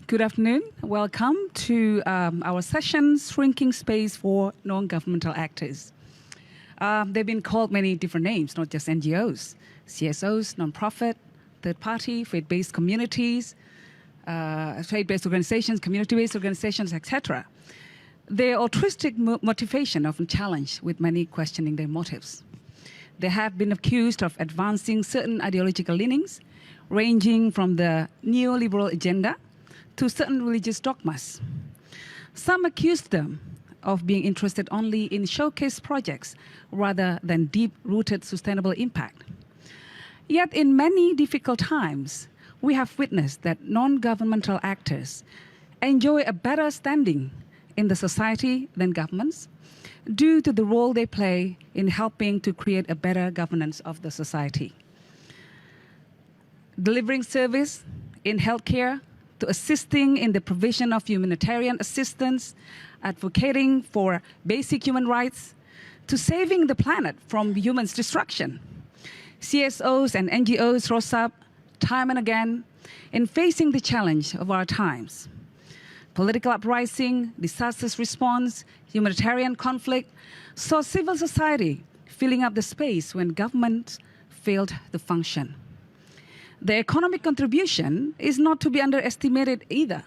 Good afternoon. Welcome to our session, Shrinking Space for Non-Governmental Actors. They've been called many different names, not just NGOs, CSOs, non-profit, third-party, faith-based communities, faith-based organizations, community-based organizations, etc. Their altruistic motivation often challenged, with many questioning their motives. They have been accused of advancing certain ideological leanings, ranging from the neoliberal agenda to certain religious dogmas. Some accused them of being interested only in showcase projects rather than deep-rooted sustainable impact. Yet in many difficult times, we have witnessed that non-governmental actors enjoy a better standing in the society than governments due to the role they play in helping to create a better governance of the society. Delivering service in healthcare, to assisting in the provision of humanitarian assistance, advocating for basic human rights, to saving the planet from human destruction. CSOs and NGOs rose up time and again in facing the challenge of our times. Political uprising, disasters response, humanitarian conflict saw civil society filling up the space when government failed to function. The economic contribution is not to be underestimated either,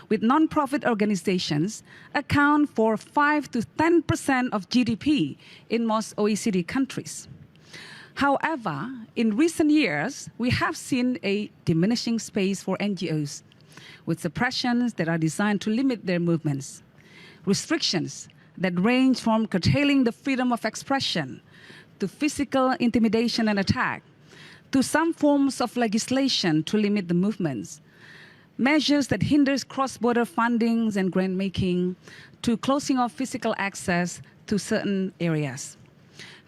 with non-profit organizations account for 5 to 10% of GDP in most OECD countries. However, in recent years, we have seen a diminishing space for NGOs, with suppressions that are designed to limit their movements, restrictions that range from curtailing the freedom of expression to physical intimidation and attack, to some forms of legislation to limit the movements, measures that hinders cross-border fundings and grant-making, to closing off physical access to certain areas.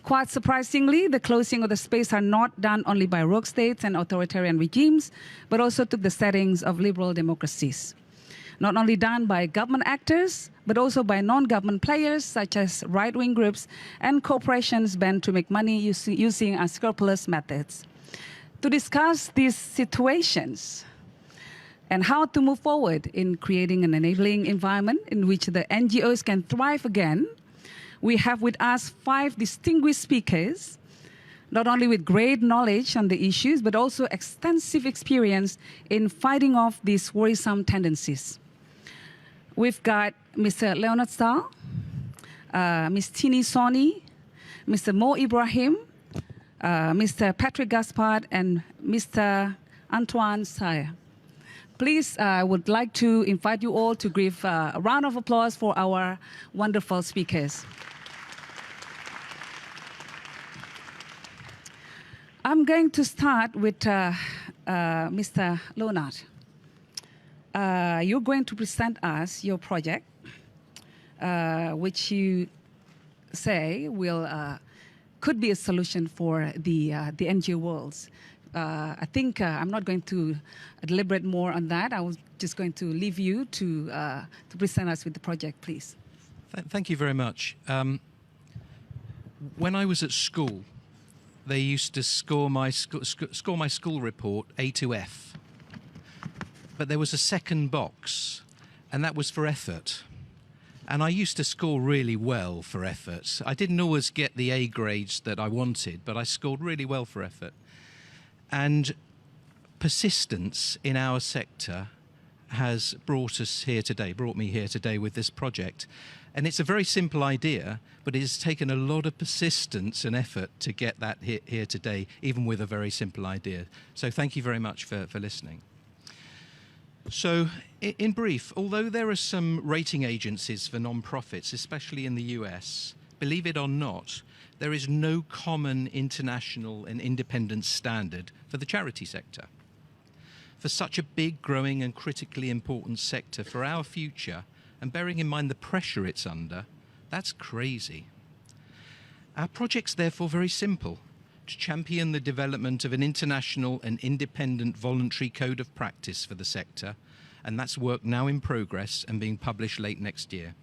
Quite surprisingly, the closing of the space are not done only by rogue states and authoritarian regimes, but also took the settings of liberal democracies. Not only done by government actors, but also by non-government players such as right-wing groups and corporations bent to make money using unscrupulous methods. To discuss these situations and how to move forward in creating an enabling environment in which the NGOs can thrive again, we have with us 5 distinguished speakers, not only with great knowledge on the issues, but also extensive experience in fighting off these worrisome tendencies. We've got Mr. Leonard Stahl, Ms. Tini Soni, Mr. Mo Ibrahim, Mr. Patrick Gaspard, and Mr. Antoine Sayer. Please, I would like to invite you all to give a round of applause for our wonderful speakers. I'm going to start with Mr. Leonard. You're going to present us your project, which you say could be a solution for the NGO worlds. I think I'm not going to deliberate more on that. I was just going to leave you to present us with the project, please. Thank you very much. When I was at school, they used to score my school report A to F. But there was a second box, and that was for effort. And I used to score really well for effort. I didn't always get the A grades that I wanted, but I scored really well for effort. And persistence in our sector has brought me here today with this project. And it's a very simple idea, but it has taken a lot of persistence and effort to get that here today, even with a very simple idea. So thank you very much for listening. So, in brief, although there are some rating agencies for non-profits, especially in the US, believe it or not, there is no common international and independent standard for the charity sector. For such a big, growing and critically important sector for our future, and bearing in mind the pressure it's under, that's crazy. Our project's therefore very simple: to champion the development of an international and independent voluntary code of practice for the sector, and that's work now in progress and being published late next year.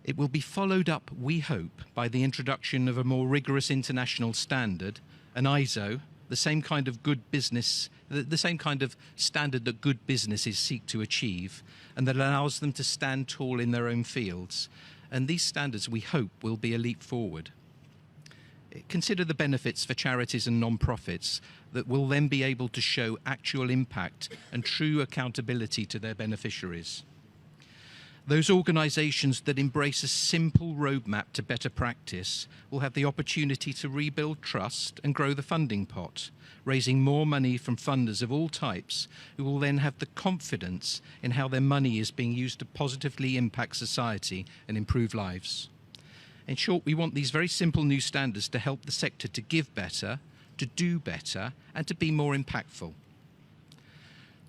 It will be followed up, we hope, by the introduction of a more rigorous international standard, an ISO, the same kind of good business, the same kind of standard that good businesses seek to achieve, and that allows them to stand tall in their own fields. And these standards, we hope, will be a leap forward. Consider the benefits for charities and non-profits that will then be able to show actual impact and true accountability to their beneficiaries. Those organisations that embrace a simple roadmap to better practice will have the opportunity to rebuild trust and grow the funding pot, raising more money from funders of all types who will then have the confidence in how their money is being used to positively impact society and improve lives. In short, we want these very simple new standards to help the sector to give better, to do better, and to be more impactful.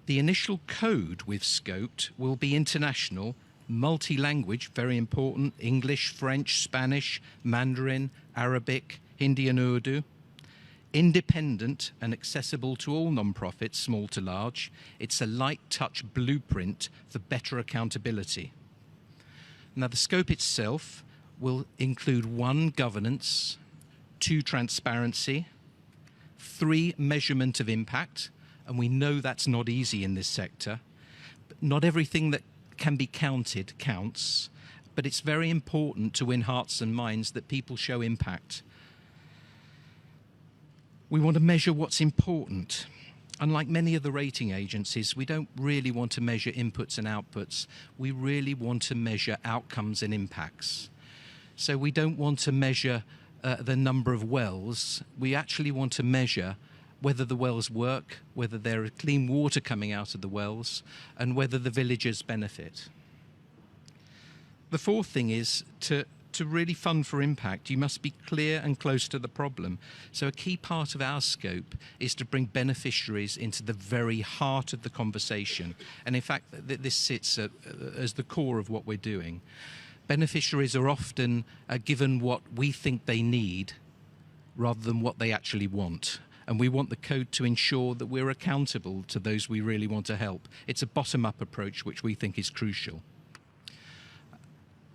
The initial code we've scoped will be international, multi-language, very important, English, French, Spanish, Mandarin, Arabic, Hindi and Urdu. Independent and accessible to all non-profits, small to large. It's a light touch blueprint for better accountability. Now, the scope itself will include 1, governance, 2, transparency, 3, measurement of impact, and we know that's not easy in this sector. But not everything that can be counted counts, but it's very important to win hearts and minds that people show impact. We want to measure what's important. Unlike many of the rating agencies, we don't really want to measure inputs and outputs. We really want to measure outcomes and impacts. So we don't want to measure the number of wells. We actually want to measure whether the wells work, whether there is clean water coming out of the wells, and whether the villagers benefit. The fourth thing is to really fund for impact, you must be clear and close to the problem. So a key part of our scope is to bring beneficiaries into the very heart of the conversation. And in fact, this sits as the core of what we're doing. Beneficiaries are often given what we think they need rather than what they actually want. And we want the code to ensure that we're accountable to those we really want to help. It's a bottom-up approach which we think is crucial.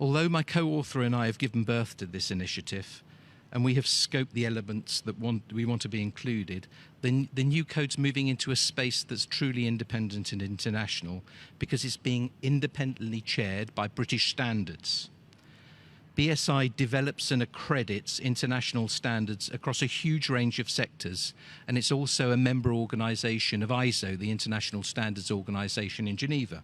Although my co-author and I have given birth to this initiative, and we have scoped the elements that we want to be included, the new code's moving into a space that's truly independent and international because it's being independently chaired by British standards. BSI develops and accredits international standards across a huge range of sectors, and it's also a member organisation of ISO, the International Standards Organisation in Geneva.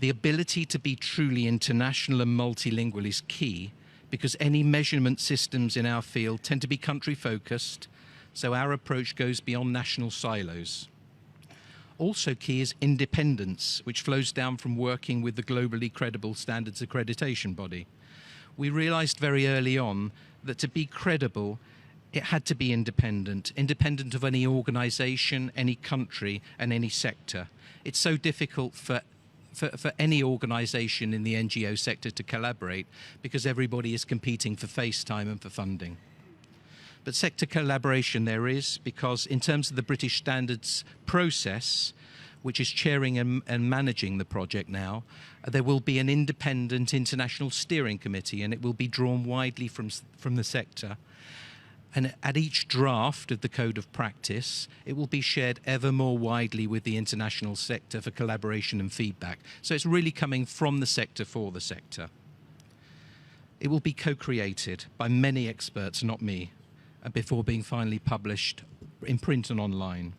The ability to be truly international and multilingual is key because any measurement systems in our field tend to be country-focused, so our approach goes beyond national silos. Also key is independence, which flows down from working with the globally credible standards accreditation body. We realised very early on that to be credible, it had to be independent of any organisation, any country, and any sector. It's so difficult for any organisation in the NGO sector to collaborate because everybody is competing for face time and for funding. But sector collaboration there is because in terms of the British standards process, which is chairing and managing the project now, there will be an independent international steering committee and it will be drawn widely from the sector. And at each draft of the Code of Practice, it will be shared ever more widely with the international sector for collaboration and feedback. So it's really coming from the sector for the sector. It will be co-created by many experts, not me, before being finally published in print and online.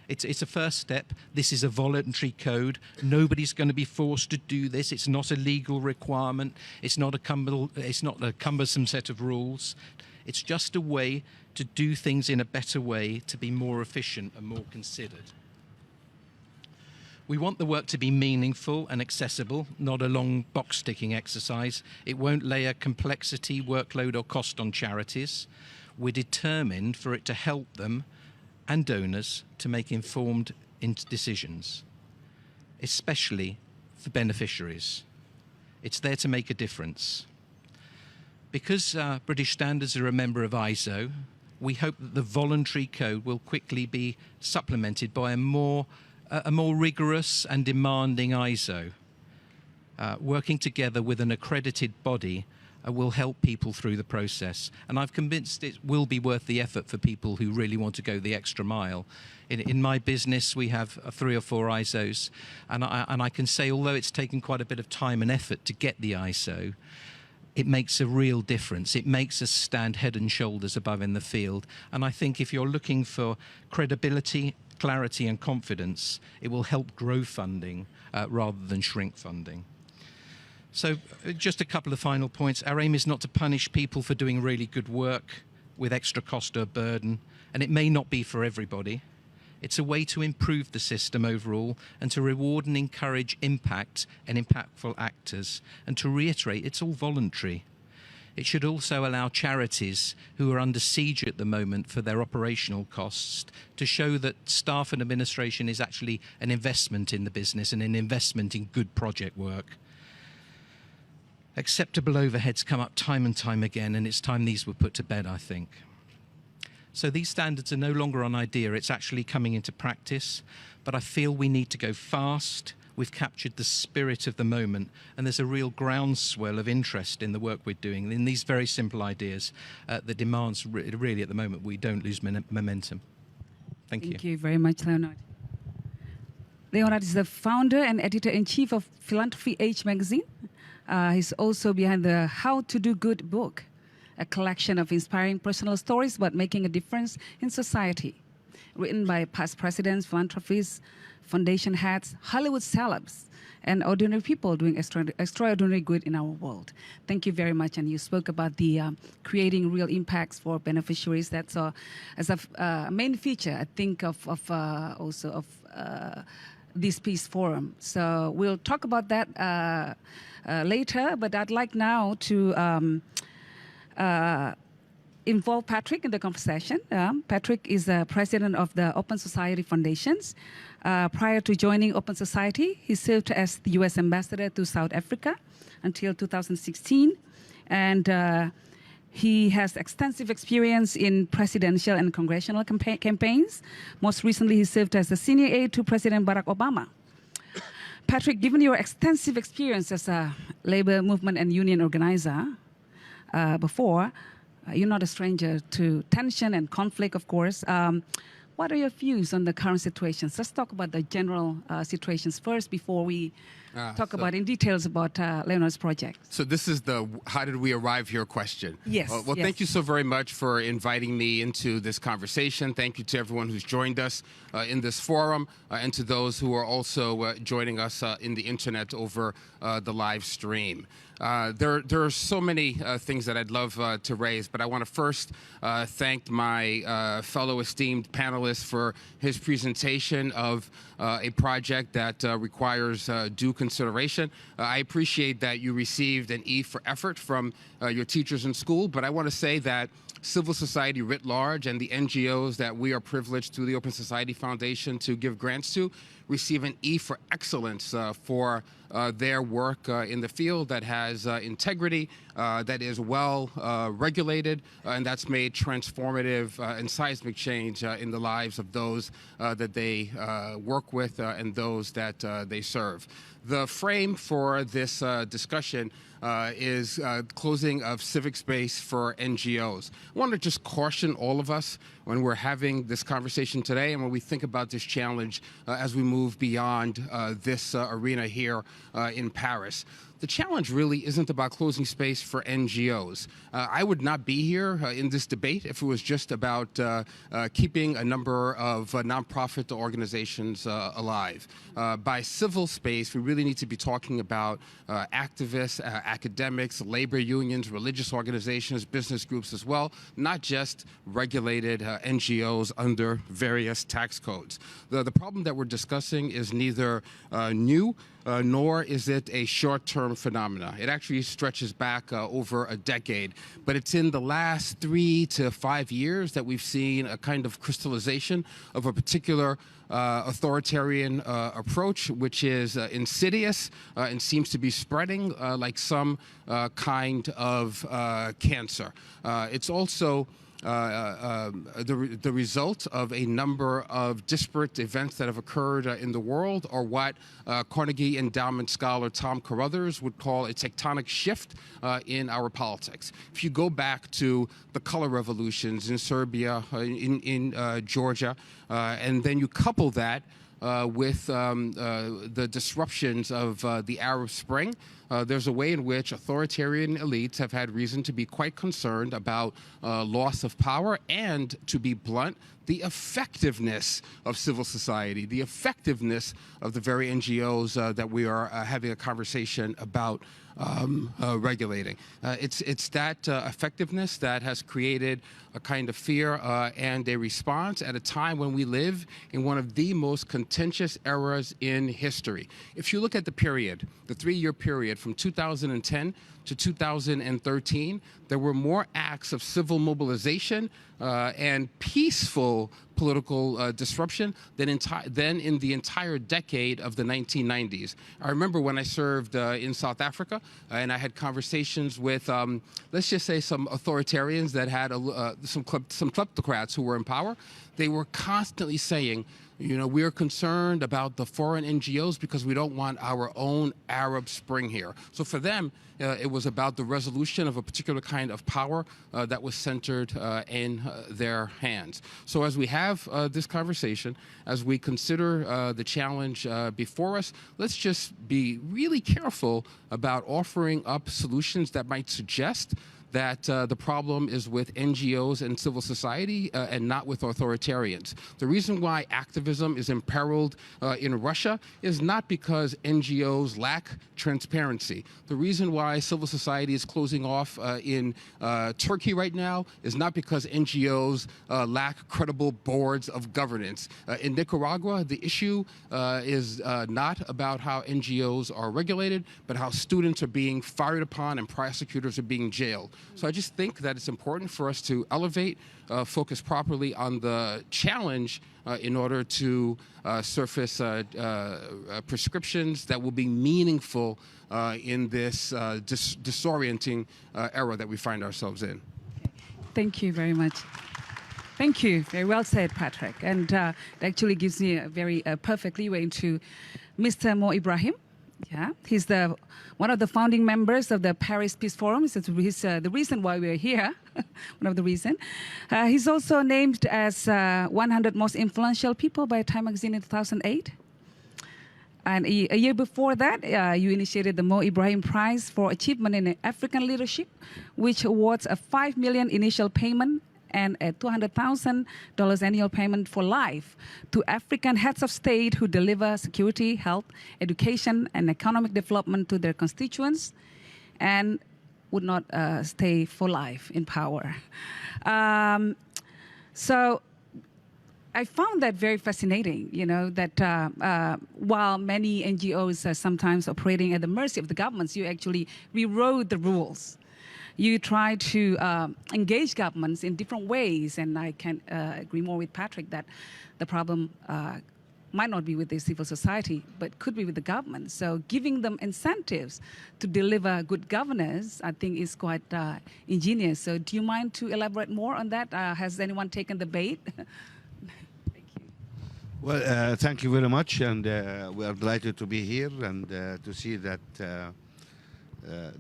It's a first step. This is a voluntary code. Nobody's going to be forced to do this. It's not a legal requirement. It's not a cumbersome set of rules. It's just a way to do things in a better way, to be more efficient and more considered. We want the work to be meaningful and accessible, not a long box-ticking exercise. It won't lay a complexity, workload or cost on charities. We're determined for it to help them and donors to make informed decisions, especially for beneficiaries. It's there to make a difference. Because British Standards are a member of ISO, we hope that the voluntary code will quickly be supplemented by a more rigorous and demanding ISO. Working together with an accredited body, will help people through the process. And I'm convinced it will be worth the effort for people who really want to go the extra mile. In my business, we have 3 or 4 ISOs, and I can say, although it's taken quite a bit of time and effort to get the ISO, it makes a real difference. It makes us stand head and shoulders above in the field. And I think if you're looking for credibility, clarity and confidence, it will help grow funding rather than shrink funding. So just a couple of final points. Our aim is not to punish people for doing really good work with extra cost or burden, and it may not be for everybody. It's a way to improve the system overall and to reward and encourage impact and impactful actors. And to reiterate, it's all voluntary. It should also allow charities who are under siege at the moment for their operational costs to show that staff and administration is actually an investment in the business and an investment in good project work. Acceptable overheads come up time and time again, and it's time these were put to bed, I think. So these standards are no longer an idea, it's actually coming into practice, but I feel we need to go fast. We've captured the spirit of the moment, and there's a real groundswell of interest in the work we're doing, in these very simple ideas. The demands really at the moment, we don't lose momentum. Thank you. Thank you very much, Leonard. Leonard is the founder and editor-in-chief of Philanthropy Age magazine. He's also behind the How to Do Good book, a collection of inspiring personal stories about making a difference in society, written by past presidents, philanthropists, foundation heads, Hollywood celebs, and ordinary people doing extraordinary good in our world. Thank you very much. And you spoke about the creating real impacts for beneficiaries. That's as a main feature, I think, of this Peace Forum. So we'll talk about that later, but I'd like now to involve Patrick in the conversation. Patrick is the president of the Open Society Foundations. Prior to joining Open Society, he served as the U.S. ambassador to South Africa until 2016. And he has extensive experience in presidential and congressional campaigns. Most recently, he served as a senior aide to President Barack Obama. Patrick, given your extensive experience as a labor movement and union organizer before, you're not a stranger to tension and conflict, of course. What are your views on the current situations? Let's talk about the general situations first before we talk about in details about Leonard's project. So this is the how did we arrive here question. Yes. Well, yes. Thank you so very much for inviting me into this conversation. Thank you to everyone who's joined us in this forum and to those who are also joining us in the internet over the live stream. There are so many things that I'd love to raise, but I want to first thank my fellow esteemed panelist for his presentation of a project that requires due consideration. I appreciate that you received an E for effort from your teachers in school, but I want to say that civil society writ large and the NGOs that we are privileged through the Open Society Foundation to give grants to receive an E for excellence for their work in the field that has integrity, that is well regulated, and that's made transformative and seismic change in the lives of those that they work with and those that they serve. The frame for this discussion is closing of civic space for NGOs. I want to just caution all of us when we're having this conversation today and when we think about this challenge as we move beyond this arena here in Paris. The challenge really isn't about closing space for NGOs. I would not be here in this debate if it was just about keeping a number of nonprofit organizations alive. By civil space, we really need to be talking about activists, academics, labor unions, religious organizations, business groups as well, not just regulated NGOs under various tax codes. The problem that we're discussing is neither new nor is it a short-term phenomena. It actually stretches back over a decade, but it's in the last 3 to 5 years that we've seen a kind of crystallization of a particular authoritarian approach, which is insidious and seems to be spreading like some kind of cancer. It's also the result of a number of disparate events that have occurred in the world, or what Carnegie Endowment scholar Tom Carruthers would call a tectonic shift in our politics. If you go back to the color revolutions in Serbia, in Georgia, and then you couple that with the disruptions of the Arab Spring, there's a way in which authoritarian elites have had reason to be quite concerned about loss of power and, to be blunt, the effectiveness of civil society, the effectiveness of the very NGOs that we are having a conversation about regulating. It's that effectiveness that has created a kind of fear and a response at a time when we live in one of the most contentious eras in history. If you look at the period, the 3-year period from 2010 to 2013, there were more acts of civil mobilization and peaceful political disruption than in the entire decade of the 1990s. I remember when I served in South Africa, and I had conversations with, let's just say, some authoritarians that had some kleptocrats who were in power. They were constantly saying, you know, we're concerned about the foreign NGOs because we don't want our own Arab Spring here. So for them, it was about the resolution of a particular kind of power that was centered in their hands. So as we have this conversation, as we consider the challenge before us, let's just be really careful about offering up solutions that might suggest that the problem is with NGOs and civil society and not with authoritarians. The reason why activism is imperiled in Russia is not because NGOs lack transparency. The reason why civil society is closing off in Turkey right now is not because NGOs lack credible boards of governance. In Nicaragua, the issue is not about how NGOs are regulated, but how students are being fired upon and prosecutors are being jailed. So I just think that it's important for us to elevate, focus properly on the challenge in order to surface prescriptions that will be meaningful in this disorienting era that we find ourselves in. Thank you very much. Thank you. Very well said, Patrick. And it actually gives me a very perfect leeway into Mr. Mo Ibrahim. Yeah, he's one of the founding members of the Paris Peace Forum. He's the reason why we're here, one of the reasons. He's also named as 100 most influential people by Time magazine in 2008. And a year before that, you initiated the Mo Ibrahim Prize for Achievement in African Leadership, which awards a $5 million initial payment and a $200,000 annual payment for life to African heads of state who deliver security, health, education, and economic development to their constituents and would not stay for life in power. So I found that very fascinating, you know, that while many NGOs are sometimes operating at the mercy of the governments, you actually rewrote the rules. You try to engage governments in different ways, and I can agree more with Patrick that the problem might not be with the civil society, but could be with the government. So giving them incentives to deliver good governance, I think, is quite ingenious. So do you mind to elaborate more on that? Has anyone taken the bait? Thank you. Well, thank you very much, and we are delighted to be here and to see that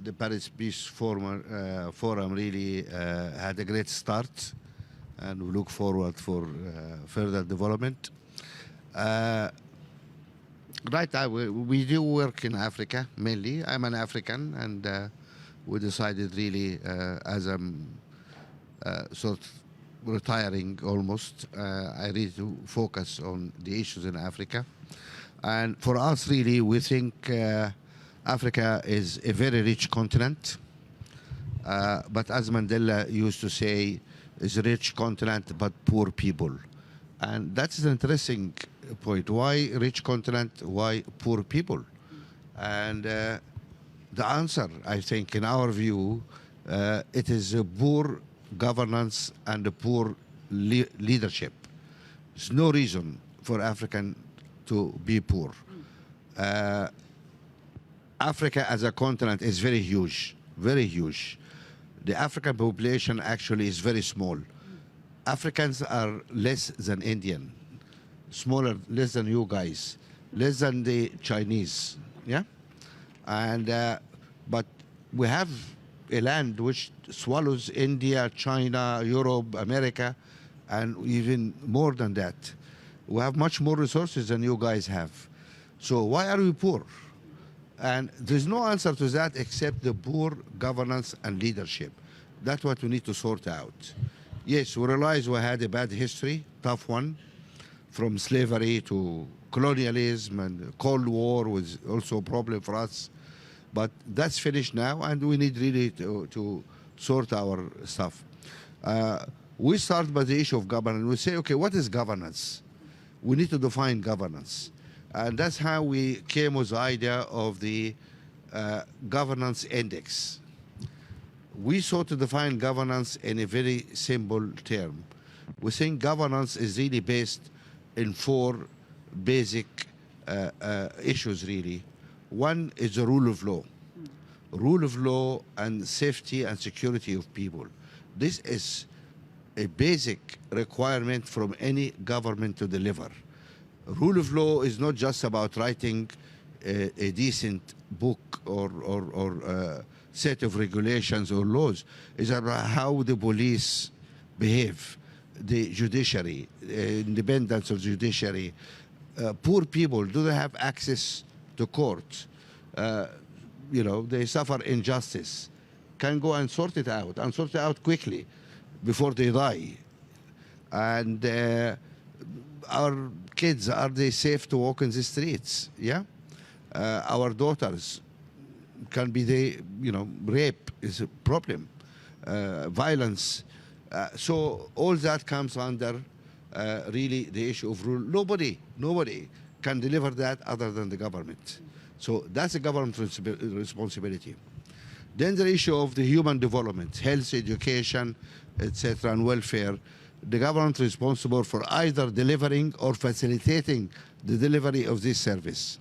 the Paris Peace Forum really had a great start, and we look forward for further development. Right now, we do work in Africa, mainly. I'm an African, and we decided really, as I'm sort of retiring almost, I really to focus on the issues in Africa. And for us, really, we think Africa is a very rich continent, but as Mandela used to say, it's a rich continent but poor people. And that's an interesting point. Why rich continent? Why poor people? And the answer, I think, in our view, it is a poor governance and a poor leadership. There's no reason for African to be poor. Africa as a continent is very huge, very huge. The African population actually is very small. Africans are less than Indian, smaller, less than you guys, less than the Chinese, yeah? And, but we have a land which swallows India, China, Europe, America, and even more than that. We have much more resources than you guys have. So why are we poor? And there's no answer to that except the poor governance and leadership. That's what we need to sort out. Yes, we realize we had a bad history, tough one, from slavery to colonialism, and Cold War was also a problem for us. But that's finished now, and we need really to sort our stuff. We start by the issue of governance. We say, okay, what is governance? We need to define governance. And that's how we came with the idea of the governance index. We sought to define governance in a very simple term. We think governance is really based in four basic issues, really. One is the rule of law. Rule of law and safety and security of people. This is a basic requirement from any government to deliver. Rule of law is not just about writing a decent book or set of regulations or laws. It's about how the police behave, the judiciary, independence of judiciary. Poor people, do they have access to court? You know, they suffer injustice. Can go and sort it out quickly before they die. And our kids, are they safe to walk in the streets? Yeah? Our daughters, can be they, you know, rape is a problem, violence. So all that comes under really the issue of rule. Nobody can deliver that other than the government. So that's a government responsibility. Then the issue of the human development, health, education, etc., and welfare. The government is responsible for either delivering or facilitating the delivery of this service.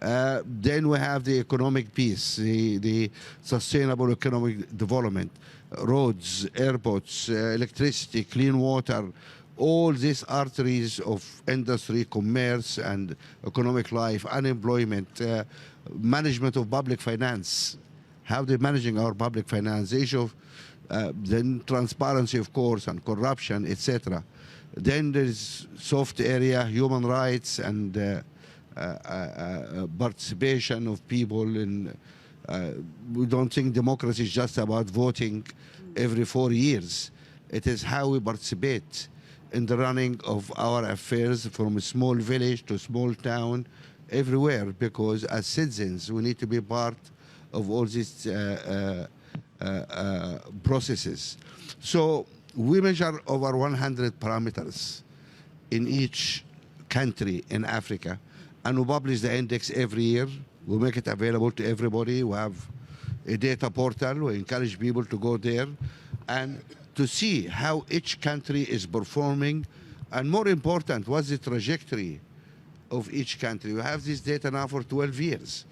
Then we have the economic piece, the sustainable economic development, roads, airports, electricity, clean water, all these arteries of industry, commerce, and economic life, unemployment, management of public finance, how they're managing our public finance, the issue of then transparency, of course, and corruption, etc. Then there's soft area, human rights, and participation of people in. We don't think democracy is just about voting every 4 years. It is how we participate in the running of our affairs from a small village to small town, everywhere, because as citizens, we need to be part of all these processes. So we measure over 100 parameters in each country in Africa, and we publish the index every year. We make it available to everybody. We have a data portal. We encourage people to go there and to see how each country is performing, and more important, what's the trajectory of each country. We have this data now for 12 years.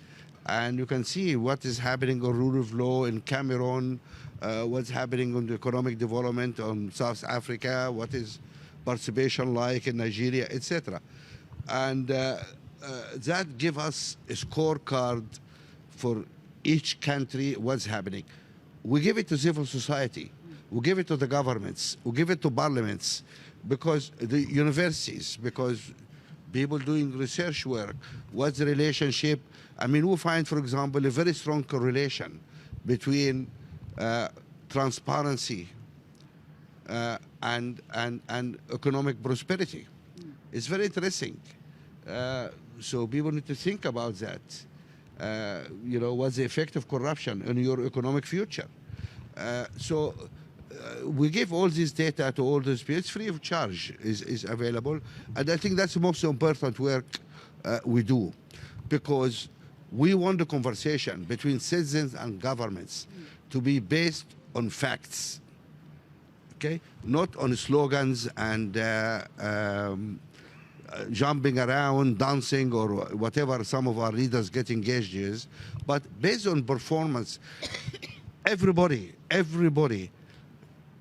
And you can see what is happening on rule of law in Cameroon, what's happening on the economic development on South Africa, what is participation like in Nigeria, etc. And that gives us a scorecard for each country, what's happening. We give it to civil society. We give it to the governments. We give it to parliaments, because the universities, because people doing research work, what's the relationship? I mean, we find, for example, a very strong correlation between transparency and economic prosperity. It's very interesting. So people need to think about that. You know, what's the effect of corruption on your economic future? We give all this data to all those people. It's free of charge, is available. And I think that's the most important work we do, because we want the conversation between citizens and governments to be based on facts, okay? Not on slogans and jumping around, dancing, or whatever some of our leaders get engaged in, but based on performance. Everybody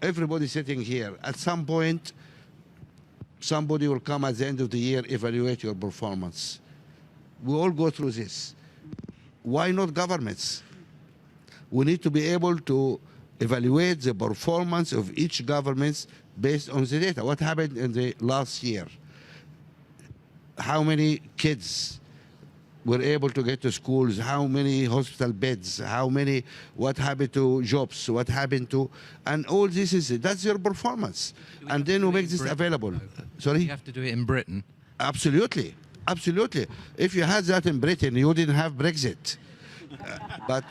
everybody sitting here, at some point, somebody will come at the end of the year, evaluate your performance. We all go through this. Why not governments? We need to be able to evaluate the performance of each government based on the data. What happened in the last year? How many kids were able to get to schools? How many hospital beds? What happened to jobs? What happened to, and all this that's your performance. And then we make this available. Sorry? You have to do it in Britain. Absolutely. Absolutely. If you had that in Britain, you wouldn't have Brexit. But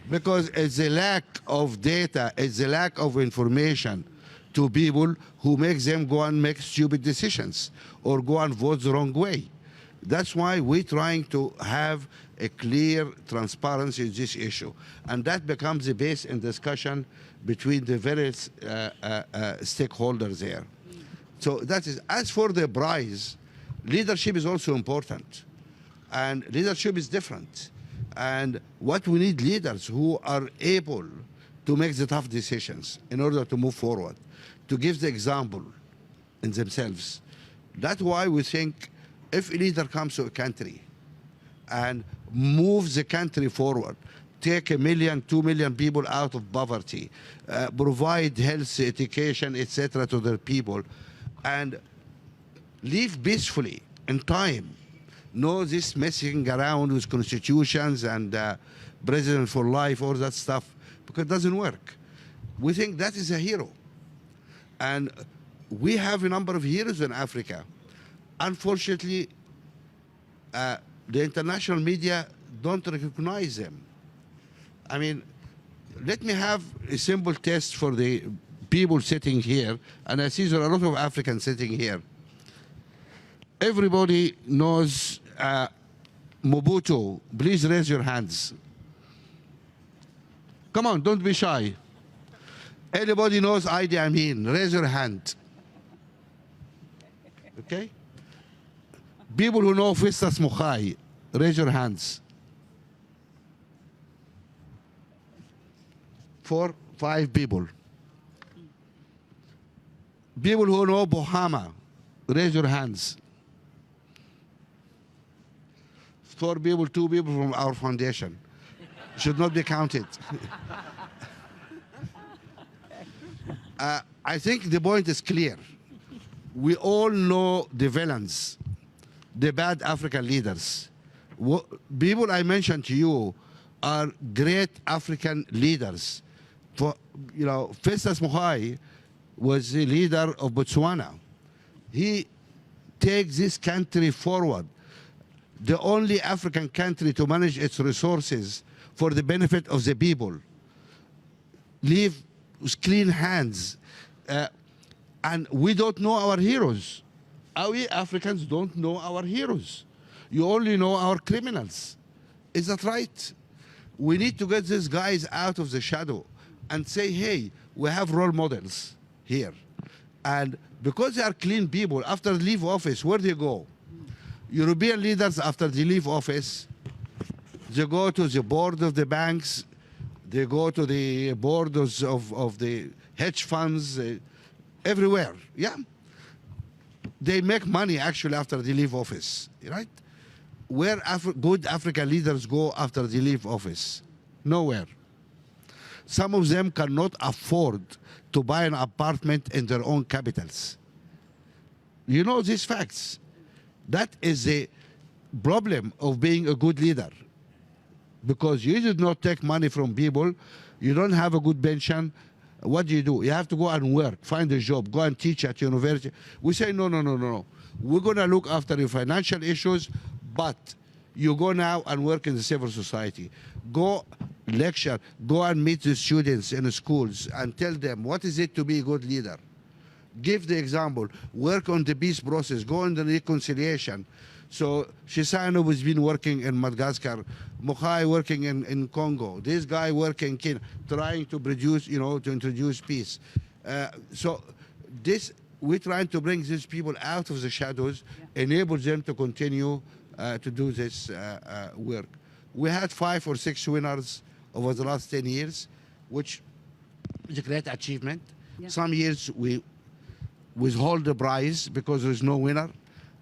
because it's a lack of data, it's a lack of information to people who makes them go and make stupid decisions or go and vote the wrong way. That's why we're trying to have a clear transparency in this issue. And that becomes the base in discussion between the various stakeholders there. So that is, as for the prize, leadership is also important. And leadership is different. And what we need leaders who are able to make the tough decisions in order to move forward, to give the example in themselves. That's why we think if a leader comes to a country and moves the country forward, take 1 million, 2 million people out of poverty, provide health, education, etc. to their people, and live peacefully in time. No this messing around with constitutions and president for life, all that stuff, because it doesn't work. We think that is a hero. And we have a number of heroes in Africa. Unfortunately, the international media don't recognize them. I mean, let me have a simple test for the people sitting here, and I see there are a lot of Africans sitting here. Everybody knows Mobutu. Please raise your hands. Come on, don't be shy. Anybody knows Idi Amin? Raise your hand. Okay? People who know Festus Mogae, raise your hands. 4, 5 people. People who know Bohama, raise your hands. 4 people, 2 people from our foundation. Should not be counted. I think the point is clear. We all know the villains, the bad African leaders. People I mentioned to you are great African leaders. For, you know, Festus Mogae was the leader of Botswana. He takes this country forward. The only African country to manage its resources for the benefit of the people. Live with clean hands. And we don't know our heroes. We Africans don't know our heroes. You only know our criminals. Is that right? We need to get these guys out of the shadow and say, hey, we have role models here. And because they are clean people, after they leave office, where do they go? European leaders, after they leave office, they go to the board of the banks, they go to the boards of the hedge funds, everywhere, yeah? They make money, actually, after they leave office, right? Where good African leaders go after they leave office? Nowhere. Some of them cannot afford to buy an apartment in their own capitals. You know these facts. That is the problem of being a good leader. Because you did not take money from people, you don't have a good pension. What do? You have to go and work, find a job, go and teach at university. We say, no. We're going to look after your financial issues, but you go now and work in the civil society. Go lecture, go and meet the students in the schools and tell them what is it to be a good leader. Give the example, work on the peace process, go on the reconciliation. So Shisano has been working in Madagascar, Mogae working in Congo, this guy working in Kenya, trying to produce, to introduce peace. So we're trying to bring these people out of the shadows, enable them to continue to do this work. We had 5 or 6 winners over the last 10 years, which it's a great achievement. Yeah. Some years we withhold the prize because there's no winner,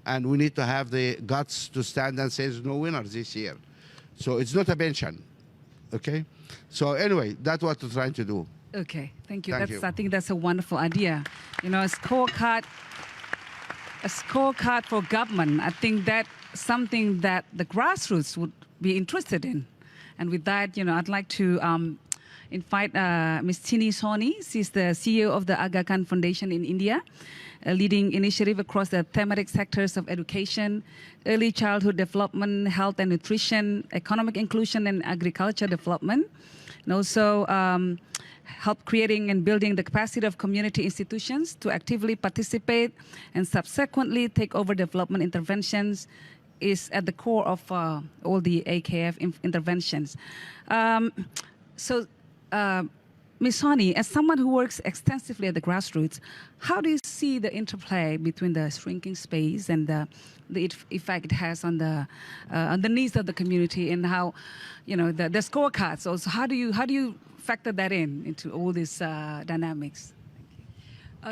and we need to have the guts to stand and say there's no winner this year. So it's not a pension, okay? So anyway, that's what we're trying to do. Okay, thank you. Thank you. I think that's a wonderful idea. You know, a scorecard for government. I think that's something that the grassroots would be interested in. And with that, you know, I'd like to invite Ms. Tini Soni. She's the CEO of the Aga Khan Foundation in India, a leading initiative across the thematic sectors of education, early childhood development, health and nutrition, economic inclusion, and agriculture development. And also help creating and building the capacity of community institutions to actively participate and subsequently take over development interventions is at the core of all the AKF interventions. Ms. Soni, as someone who works extensively at the grassroots, how do you see the interplay between the shrinking space and the effect it has on the needs of the community, and how, you know, the scorecards also? How do you factor that into all these dynamics?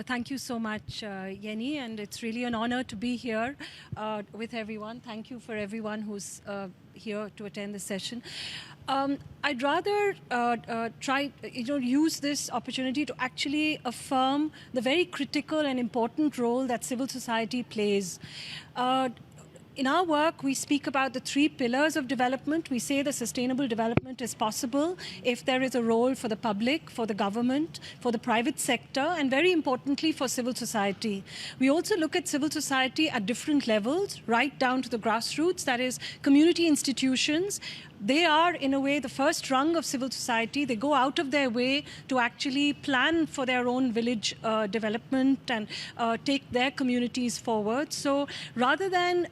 Thank you so much, Yeni, and it's really an honor to be here with everyone. Thank you for everyone who's here to attend the session. I'd rather use this opportunity to actually affirm the very critical and important role that civil society plays. In our work, we speak about the 3 pillars of development. We say the sustainable development is possible if there is a role for the public, for the government, for the private sector, and very importantly, for civil society. We also look at civil society at different levels, right down to the grassroots, that is, community institutions. They are, in a way, the first rung of civil society. They go out of their way to actually plan for their own village development and take their communities forward. So rather than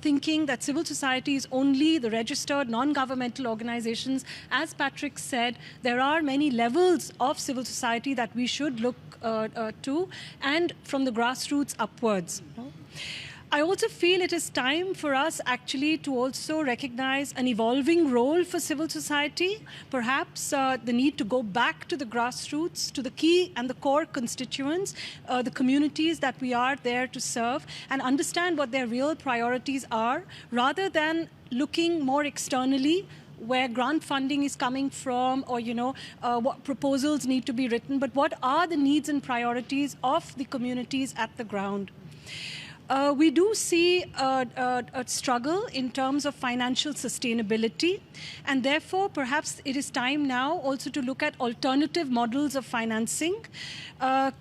thinking that civil society is only the registered non-governmental organizations, as Patrick said, there are many levels of civil society that we should look to, and from the grassroots upwards. I also feel it is time for us actually to also recognize an evolving role for civil society, perhaps the need to go back to the grassroots, to the key and the core constituents, the communities that we are there to serve, and understand what their real priorities are, rather than looking more externally where grant funding is coming from, or what proposals need to be written, but what are the needs and priorities of the communities at the ground. We do see a struggle in terms of financial sustainability, and therefore perhaps it is time now also to look at alternative models of financing.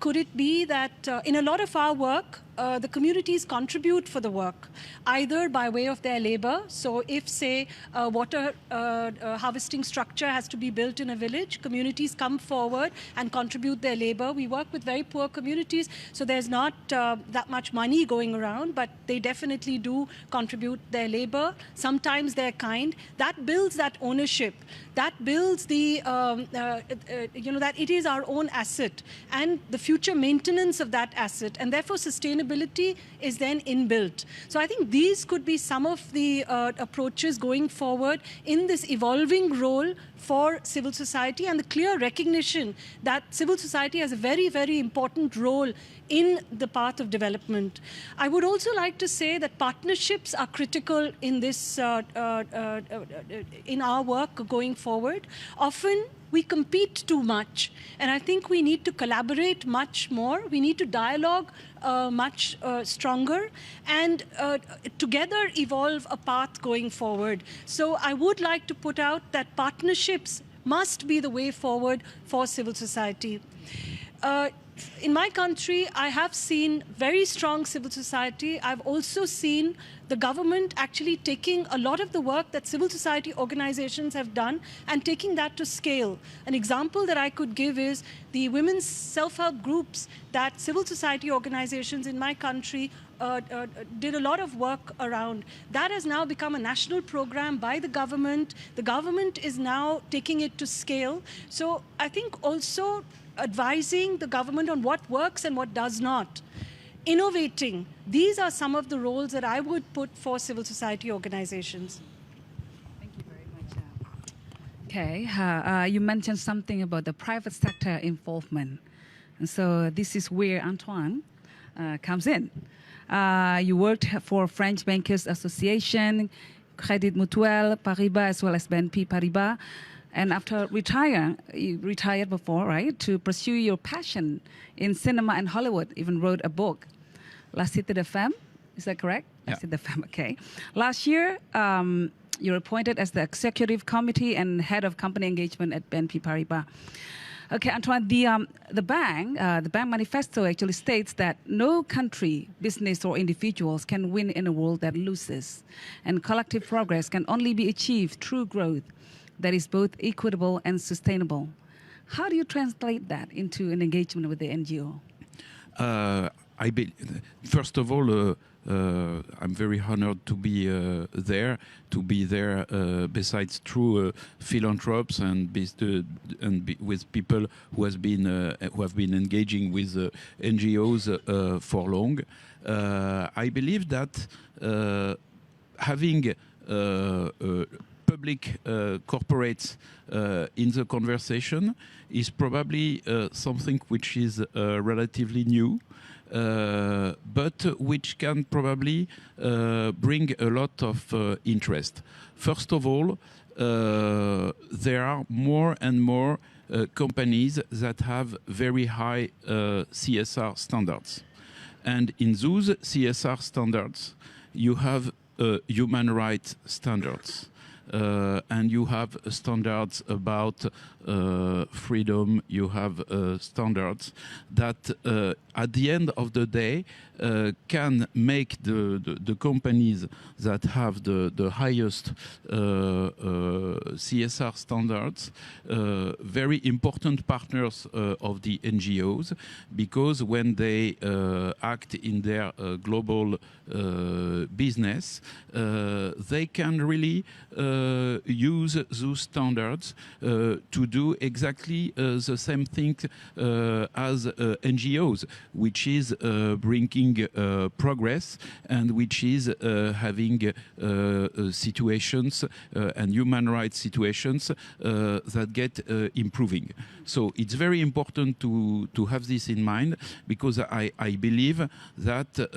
Could it be that in a lot of our work, the communities contribute for the work, either by way of their labor. So if, say, water harvesting structure has to be built in a village, communities come forward and contribute their labor. We work with very poor communities, so there's not that much money going around, but they definitely do contribute their labor, sometimes their kind. That builds that ownership. That builds the, that it is our own asset and the future maintenance of that asset, and therefore sustainability is then inbuilt. So I think these could be some of the approaches going forward in this evolving role for civil society, and the clear recognition that civil society has a very, very important role in the path of development. I would also like to say that partnerships are critical in this, in our work going forward. Often we compete too much, and I think we need to collaborate much more. We need to dialogue much stronger, and together evolve a path going forward. So I would like to put out that partnerships must be the way forward for civil society. In my country, I have seen very strong civil society. I've also seen the government actually taking a lot of the work that civil society organizations have done and taking that to scale. An example that I could give is the women's self-help groups that civil society organizations in my country did a lot of work around. That has now become a national program by the government. The government is now taking it to scale. So I think also advising the government on what works and what does not. Innovating. These are some of the roles that I would put for civil society organizations. Thank you very much. Okay, you mentioned something about the private sector involvement. And so this is where Antoine comes in. You worked for French Bankers Association, Crédit Mutuel, Paribas, as well as BNP Paribas. And after you retired before, right, to pursue your passion in cinema and Hollywood, even wrote a book, La Cité de Femmes. Is that correct? Yeah. La Cité de Femmes, okay. Last year, you were appointed as the executive committee and head of company engagement at BNP Paribas. Okay, Antoine, the bank manifesto actually states that no country, business, or individuals can win in a world that loses, and collective progress can only be achieved through growth that is both equitable and sustainable. How do you translate that into an engagement with the NGO? First of all, I'm very honored to be there. Besides through philanthropists and with people who have been engaging with NGOs for long. I believe that having public corporates in the conversation is probably something which is relatively new, but which can probably bring a lot of interest. First of all, there are more and more companies that have very high CSR standards. And in those CSR standards, you have human rights standards. And you have standards about freedom, you have standards that at the end of the day can make the companies that have the highest CSR standards very important partners of the NGOs, because when they act in their global business, they can really use those standards to do exactly the same thing as NGOs, which is bringing progress and which is having situations and human rights situations that get improving. So it's very important to have this in mind, because I believe that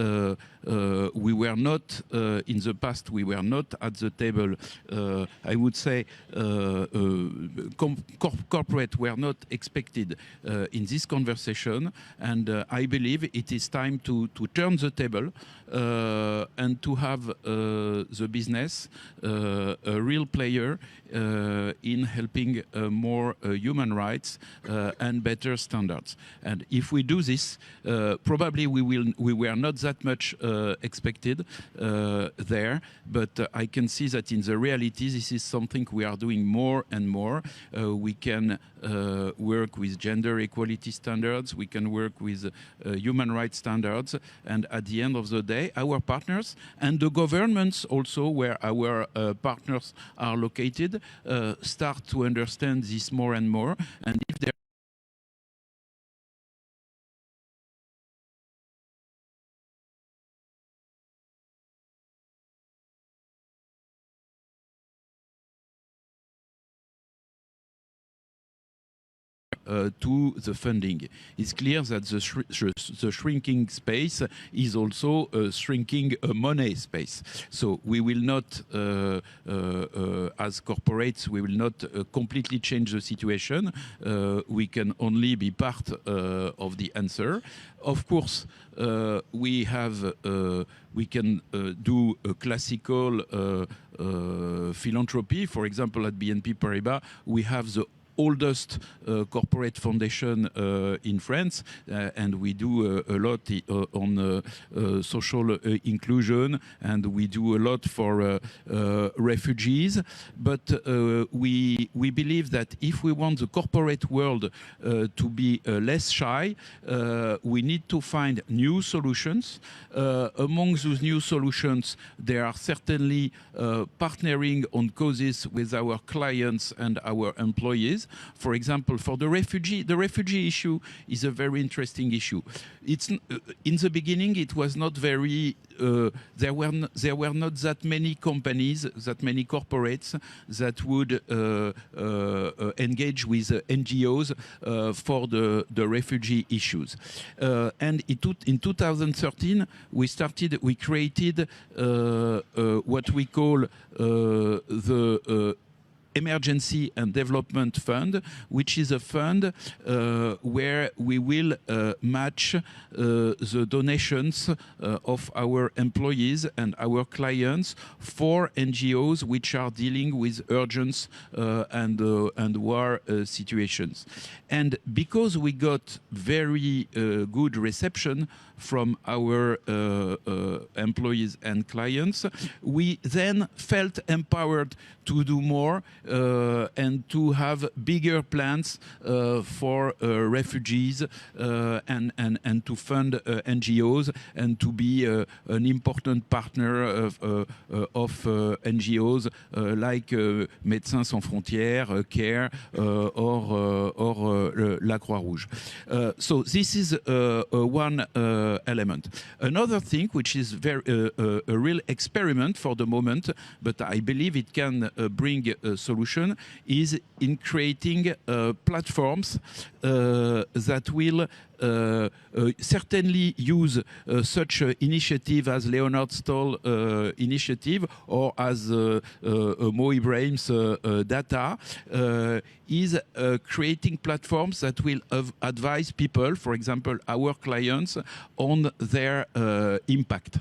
we were not, in the past, we were not at the table. I would say corporate were not expected in this conversation, and I believe it is time to turn the table and to have the business a real player in helping more human rights and better standards. And if we do this, probably we were not that much expected there, but I can see that in the reality this is something we are doing more and more. We can work with gender equality standards, we can work with human rights standards, and at the end of the day, our partners and the governments also, where our partners are located, start to understand this more and more. And if there to the funding. It's clear that the shrinking space is also shrinking money space. So we will not, as corporates, we will not completely change the situation. We can only be part of the answer. Of course, we can do a classical philanthropy. For example, at BNP Paribas, we have the oldest corporate foundation in France, and we do a lot on social inclusion, and we do a lot for refugees. But we believe that if we want the corporate world to be less shy, we need to find new solutions. Among those new solutions, there are certainly partnering on causes with our clients and our employees. refugees. For example, for the refugee issue is a very interesting issue. It's in the beginning it was not very. There were not that many companies, that many corporates that would engage with NGOs for the refugee issues. And in 2013, we created what we call the Emergency and Development Fund, which is a fund where we will match the donations of our employees and our clients for NGOs which are dealing with urgent and war situations. And because we got very good reception from our employees and clients, we then felt empowered to do more and to have bigger plans for refugees and to fund NGOs and to be an important partner of NGOs like Médecins Sans Frontières, CARE, or La Croix-Rouge. So this is one element. Another thing which is a real experiment for the moment, but I believe it can bring a solution, is in creating platforms that will certainly use such initiative as Leonard Stoll initiative or as Mo Ibrahim's data, is creating platforms that will advise people, for example, our clients, on their impact.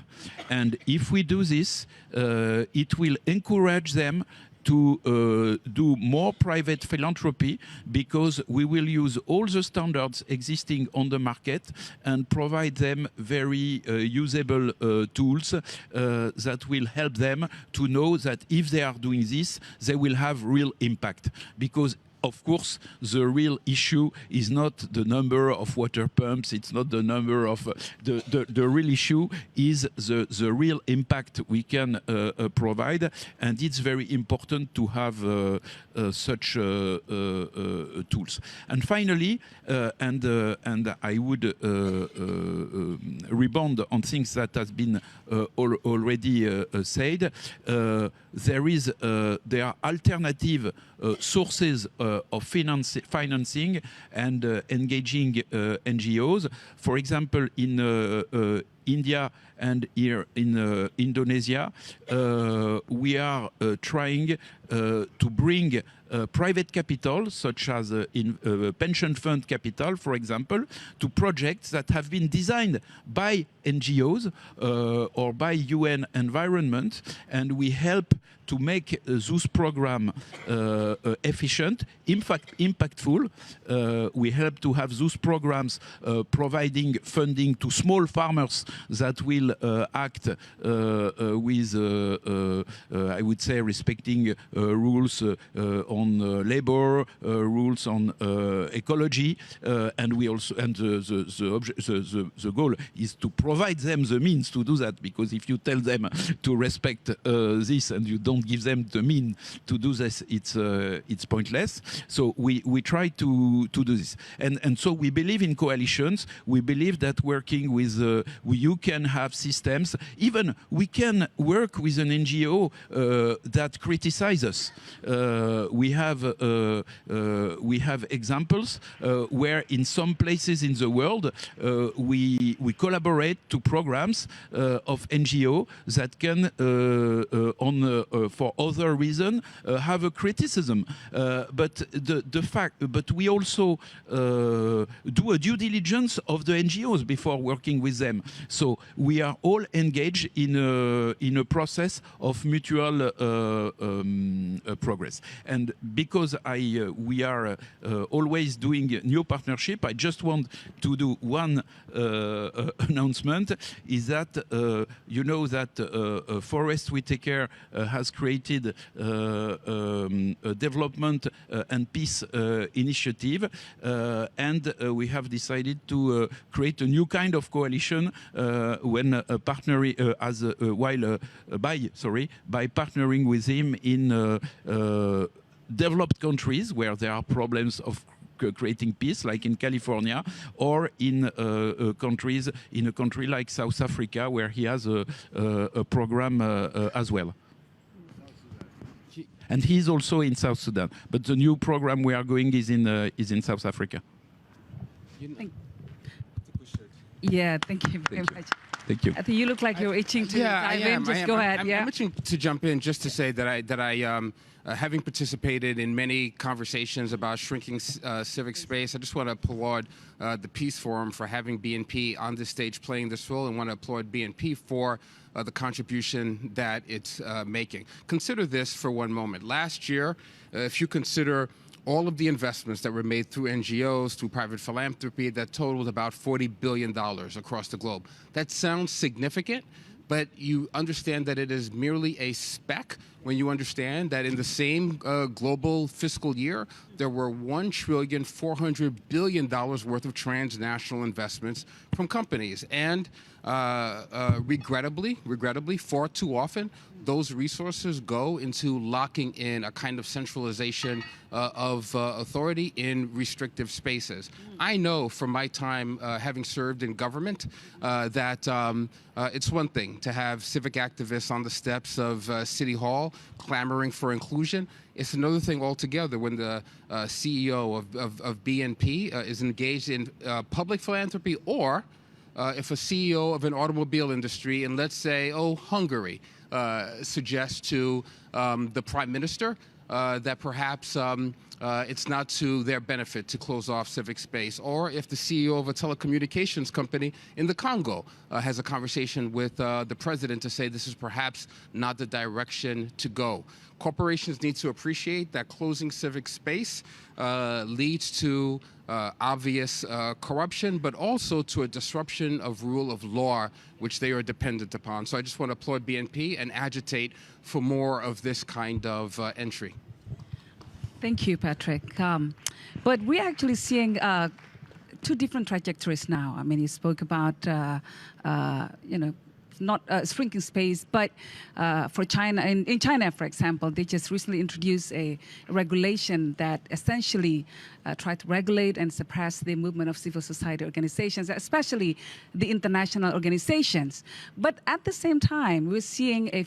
And if we do this, it will encourage them to do more private philanthropy, because we will use all the standards existing on the market and provide them very usable tools that will help them to know that if they are doing this, they will have real impact. Because of course, the real issue is not the number of water pumps. It's not the number of the real issue is the real impact we can provide, and it's very important to have such tools. And finally, and I would rebound on things that has been already said. There are alternative sources of financing and engaging NGOs. For example, in India and here in Indonesia, we are trying to bring private capital, such as in pension fund capital, for example, to projects that have been designed by NGOs or by UN Environment, and we help to make those programs efficient, in fact impactful. We help to have those programs providing funding to small farmers that will act with, I would say, respecting rules on labor, rules on ecology, and we also, and the goal is to provide them the means to do that, because if you tell them to respect this and you don't give them the means to do this, it's pointless. So we try to do this, and so we believe in coalitions. We believe that working with you can have systems. Even we can work with an NGO that criticizes us. We have examples where in some places in the world we collaborate to programs of NGO that can for other reason have a criticism, but but we also do a due diligence of the NGOs before working with them. So we are all engaged in a process of mutual progress. And because we are always doing new partnership, I just want to do one announcement, is that you know that Forest We Take Care has created a development and peace initiative, and we have decided to create a new kind of coalition when partnering by partnering with him in developed countries where there are problems of creating peace, like in California, or in a country like South Africa, where he has a program as well. And he's also in South Sudan. But the new program we are going is in South Africa. Yeah, thank you very much. Thank you. I think you look like you're itching to dive in. Just go ahead. I'm itching to jump in just to say that I having participated in many conversations about shrinking civic space, I just want to applaud the Peace Forum for having BNP on this stage playing this role, and want to applaud BNP for the contribution that it's making. Consider this for one moment. Last year, if you consider all of the investments that were made through NGOs, through private philanthropy, that totaled about $40 billion across the globe. That sounds significant, but you understand that it is merely a speck when you understand that in the same global fiscal year, there were $1.4 trillion worth of transnational investments from companies. And regrettably, far too often, those resources go into locking in a kind of centralization of authority in restrictive spaces. I know from my time having served in government that it's one thing to have civic activists on the steps of City Hall clamoring for inclusion. It's another thing altogether when the CEO of BNP is engaged in public philanthropy, or if a CEO of an automobile industry in, let's say, Hungary, suggests to the Prime Minister that perhaps it's not to their benefit to close off civic space, or if the CEO of a telecommunications company in the Congo has a conversation with the president to say this is perhaps not the direction to go. Corporations need to appreciate that closing civic space leads to obvious corruption, but also to a disruption of rule of law, which they are dependent upon. So I just want to applaud BNP and agitate for more of this kind of entry. Thank you, Patrick. But we're actually seeing two different trajectories now. I mean, you spoke about, not shrinking space, but for China, in China, for example, they just recently introduced a regulation that essentially tried to regulate and suppress the movement of civil society organizations, especially the international organizations. But at the same time, we're seeing a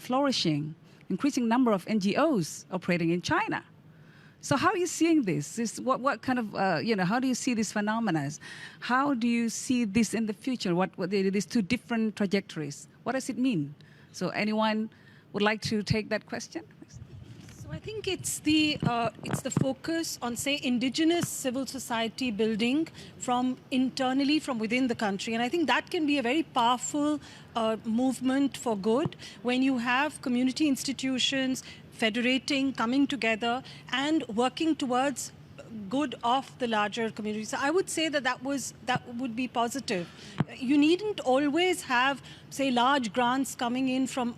increasing number of NGOs operating in China. So how are you seeing this? What kind of, how do you see these phenomena? How do you see this in the future? These two different trajectories? What does it mean? So anyone would like to take that question? So I think it's the focus on, say, indigenous civil society building from internally, from within the country. And I think that can be a very powerful movement for good when you have community institutions federating, coming together, and working towards good of the larger community. So I would say that would be positive. You needn't always have, say, large grants coming in from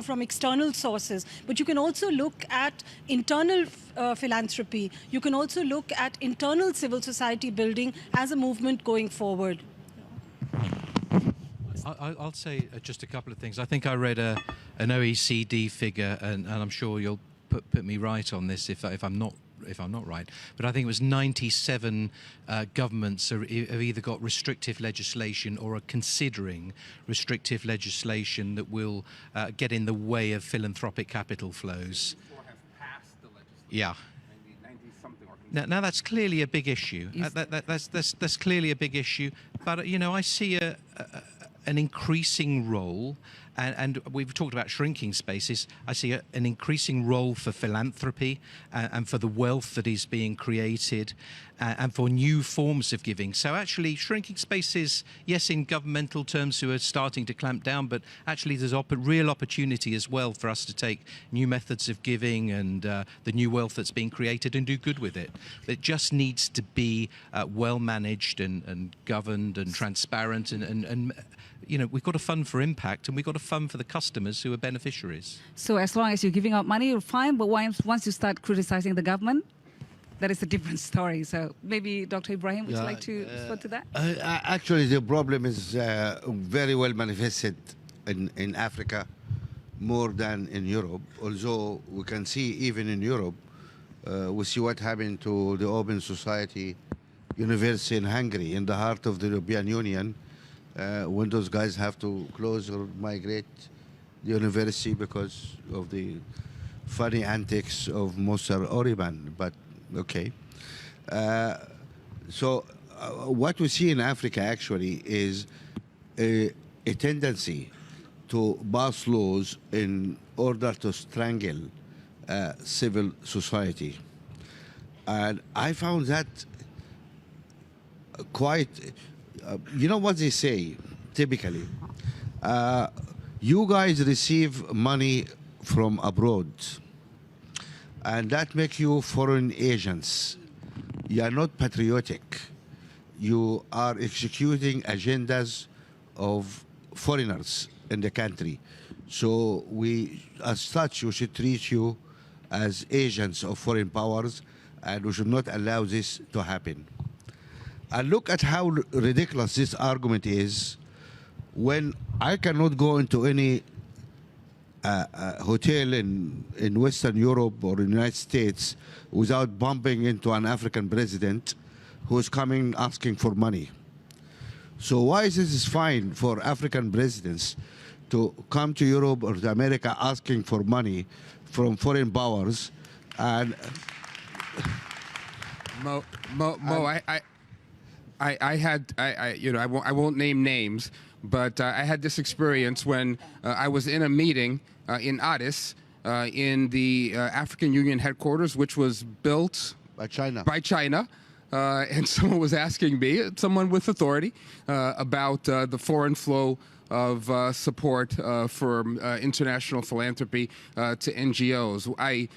from external sources, but you can also look at internal philanthropy. You can also look at internal civil society building as a movement going forward. I'll say just a couple of things. I think I read an OECD figure, and I'm sure you'll put me right on this if I'm not right. But I think it was 97 governments have either got restrictive legislation or are considering restrictive legislation that will get in the way of philanthropic capital flows. Yeah. Now that's clearly a big issue. That's clearly a big issue. But I see an increasing role, and we've talked about shrinking spaces. I see an increasing role for philanthropy and for the wealth that is being created and for new forms of giving. So actually shrinking spaces, yes, in governmental terms who are starting to clamp down, but actually there's real opportunity as well for us to take new methods of giving and the new wealth that's being created and do good with it. It just needs to be well managed and governed and transparent and we've got a fund for impact and we've got a fund for the customers who are beneficiaries. So as long as you're giving out money, you're fine. But once you start criticizing the government, that is a different story. So maybe Dr. Ibrahim, would you like to respond to that? Actually, the problem is very well manifested in Africa more than in Europe. Although we can see even in Europe, We see what happened to the Open Society University in Hungary, in the heart of the European Union, when those guys have to close or migrate the university because of the funny antics of Mosar Oriban, but okay. What we see in Africa actually is a tendency to pass laws in order to strangle civil society. And I found that quite, you know what they say, typically? You guys receive money from abroad, and that makes you foreign agents. You are not patriotic. You are executing agendas of foreigners in the country. So as such, we should treat you as agents of foreign powers, and we should not allow this to happen. And look at how ridiculous this argument is when I cannot go into any hotel in Western Europe or in the United States without bumping into an African president who's coming asking for money. So why is this fine for African presidents to come to Europe or to America asking for money from foreign powers? And Mo, I won't name names, but I had this experience when I was in a meeting in Addis, in the African Union headquarters, which was built by China. And someone was asking me, someone with authority, about the foreign flow of support for international philanthropy to NGOs. I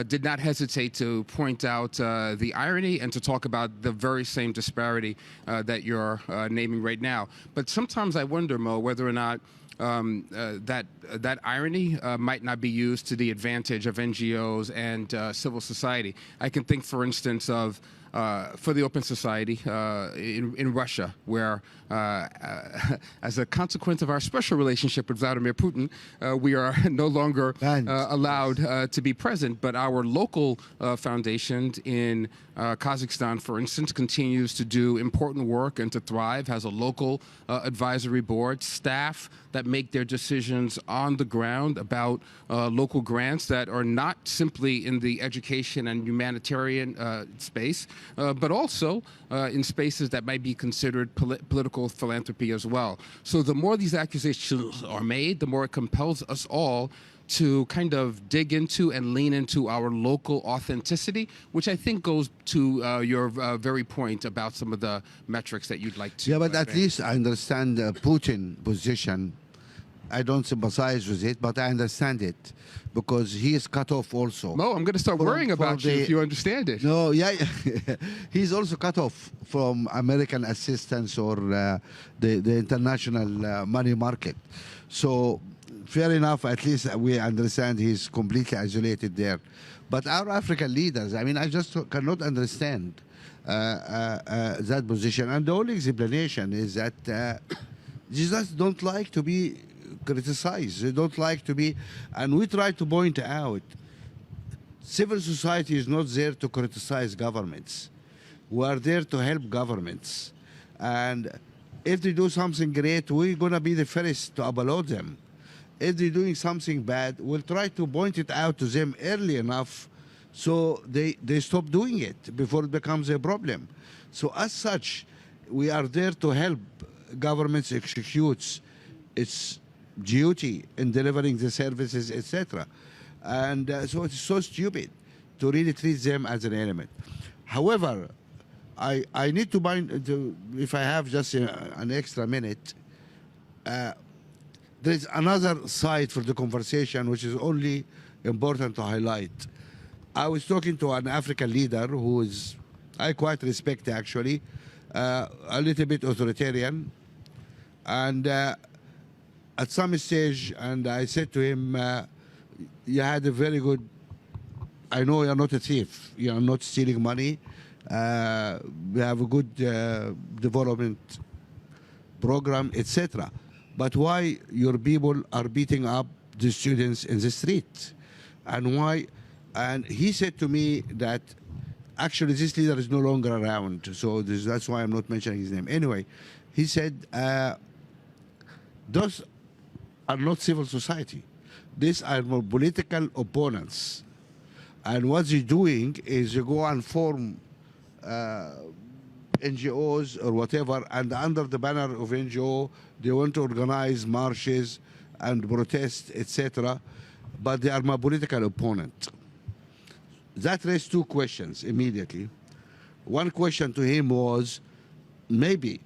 did not hesitate to point out the irony and to talk about the very same disparity that you're naming right now. But sometimes I wonder, Mo, whether or not that irony might not be used to the advantage of NGOs and civil society. I can think, for instance, of for the Open Society in Russia, where as a consequence of our special relationship with Vladimir Putin, we are no longer allowed to be present, but our local foundation in Kazakhstan, for instance, continues to do important work and to thrive, has a local advisory board, staff that make their decisions on the ground about local grants that are not simply in the education and humanitarian space, but also in spaces that might be considered political philanthropy as well. So the more these accusations are made, the more it compels us all to kind of dig into and lean into our local authenticity, which I think goes to your very point about some of the metrics that you'd like to. Yeah, but at least I understand Putin's position. I don't sympathize with it, but I understand it because he is cut off also. Mo, I'm going to start worrying about you if you understand it. No, yeah, he's also cut off from American assistance or the international money market. So fair enough, at least we understand he's completely isolated there. But our African leaders, I mean, I just cannot understand that position. And the only explanation is that they just don't like to be criticized. They don't like to be, and we try to point out, civil society is not there to criticize governments. We are there to help governments. And if they do something great, we're going to be the first to applaud them. If they're doing something bad, we'll try to point it out to them early enough so they stop doing it before it becomes a problem. So as such, we are there to help governments execute its duty in delivering the services, etc. And so it's so stupid to really treat them as an element. However, I need to bind, if I have just an extra minute, there's another side for the conversation which is only important to highlight. I was talking to an African leader who is, I quite respect actually, a little bit authoritarian, and at some stage, and I said to him, you had a very good, I know you're not a thief, you're not stealing money, we have a good development program, etc. But why your people are beating up the students in the street? And why And he said to me that actually this leader is no longer around, so that's why I'm not mentioning his name. Anyway, he said, those are not civil society. These are more political opponents. And what they're doing is you go and form NGOs or whatever, and under the banner of NGO, they want to organize marches and protests, etc. But they are my political opponent. That raised two questions immediately. One question to him was, maybe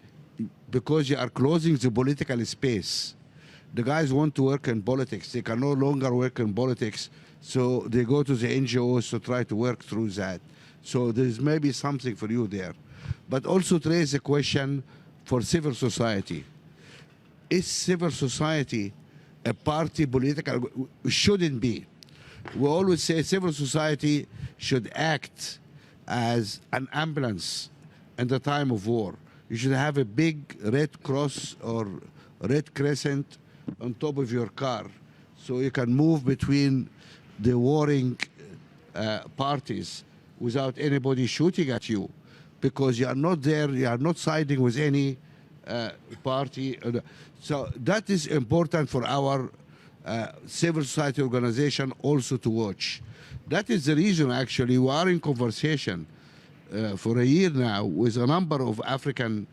because you are closing the political space, the guys want to work in politics. They can no longer work in politics, so they go to the NGOs to try to work through that. So there's maybe something for you there. But also to raise a question for civil society. Is civil society a party political? Shouldn't be. We always say civil society should act as an ambulance in the time of war. You should have a big red cross or red crescent on top of your car so you can move between the warring parties without anybody shooting at you, because you are not there, you are not siding with any party. So that is important for our civil society organization also to watch. That is the reason actually we are in conversation for a year now with a number of African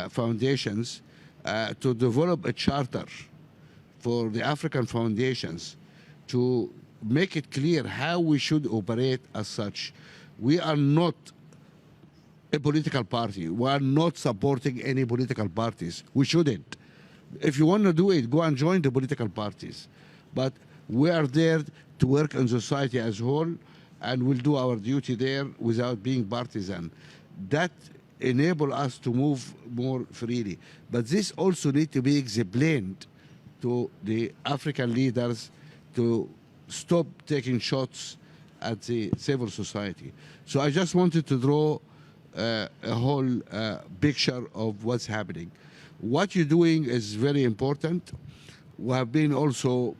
foundations to develop a charter for the African foundations to make it clear how we should operate as such. We are not a political party. We are not supporting any political parties. We shouldn't. If you want to do it, go and join the political parties. But we are there to work in society as a whole, and we'll do our duty there without being partisan. That enables us to move more freely. But this also needs to be explained to the African leaders to stop taking shots at the civil society. So I just wanted to draw a whole picture of what's happening. What you're doing is very important. We have been also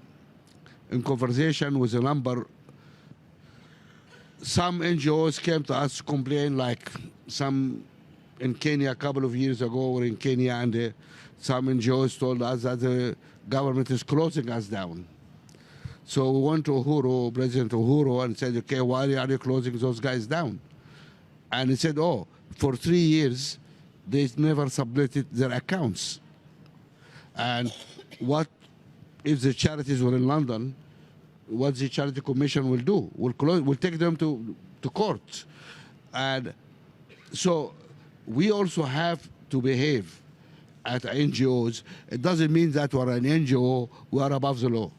in conversation with a number. Some NGOs came to us to complain, like some in Kenya a couple of years ago, we're in Kenya, and some NGOs told us that the government is closing us down. So we went to Uhuru, President Uhuru, and said, okay, why are you closing those guys down? And he said, oh, for 3 years, they never submitted their accounts. And what if the charities were in London, what the Charity Commission will do? We'll take them to court. And so we also have to behave at NGOs. It doesn't mean that we're an NGO, we are above the law.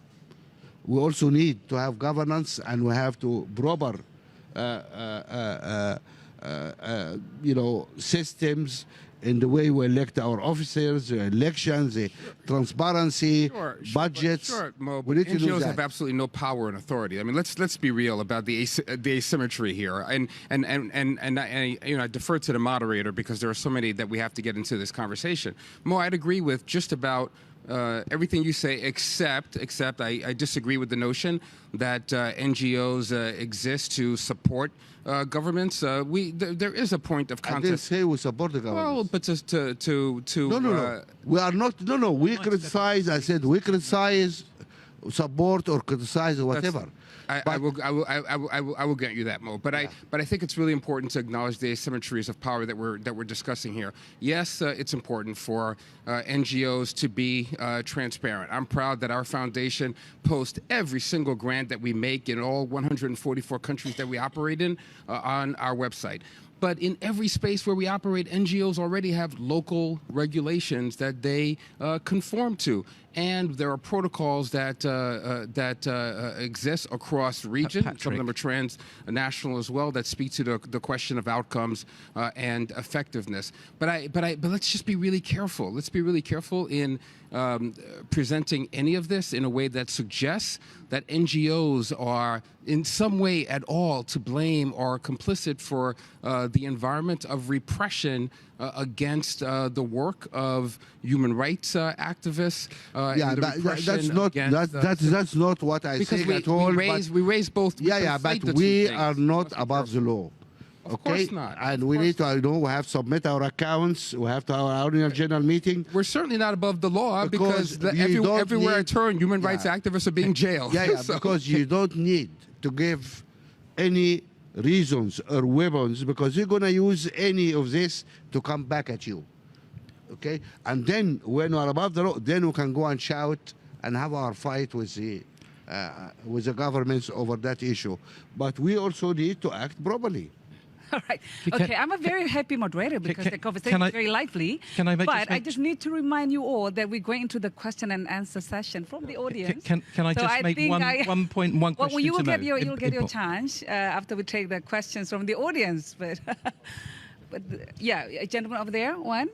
We also need to have governance, and we have to proper systems in the way we elect our officers, elections, transparency, budgets. Sure, Mo, we need to do NGOs that. have absolutely no power and authority. I mean, let's be real about the asymmetry here. And I defer to the moderator because there are so many that we have to get into this conversation. Mo, I'd agree with just about everything you say, except I disagree with the notion that NGOs exist to support governments. There is a point of contest. I didn't say we support the government. Well, but to No. We are not. No. We criticize. I said we criticize, support, or criticize or whatever. I will grant you that, Mo. But I think it's really important to acknowledge the asymmetries of power that we're discussing here. Yes, it's important for NGOs to be transparent. I'm proud that our foundation posts every single grant that we make in all 144 countries that we operate in on our website. But in every space where we operate, NGOs already have local regulations that they conform to. And there are protocols that exist across regions. Some of them are transnational as well, that speak to the question of outcomes and effectiveness. But let's just be really careful. Let's be really careful in presenting any of this in a way that suggests that NGOs are in some way at all to blame or complicit for the environment of repression against the work of human rights activists. Yeah, that's not what I say at all. We raise both. But we are not above the law. Of course not. And we need to, we have to submit our accounts. We have to have our annual general meeting. We're certainly not above the law because everywhere I turn, human rights activists are being jailed. So. Because you don't need to give any reasons or weapons because you're going to use any of this to come back at you. Okay? And then when we're above the law, then we can go and shout and have our fight with the governments over that issue. But we also need to act properly. All right. Okay, I'm a very happy moderator because the conversation is very lively. But I just need to remind you all that we're going into the question and answer session from the audience. Can I just make one point, one question? Well, you'll get your chance after we take the questions from the audience. But, yeah, a gentleman over there, one.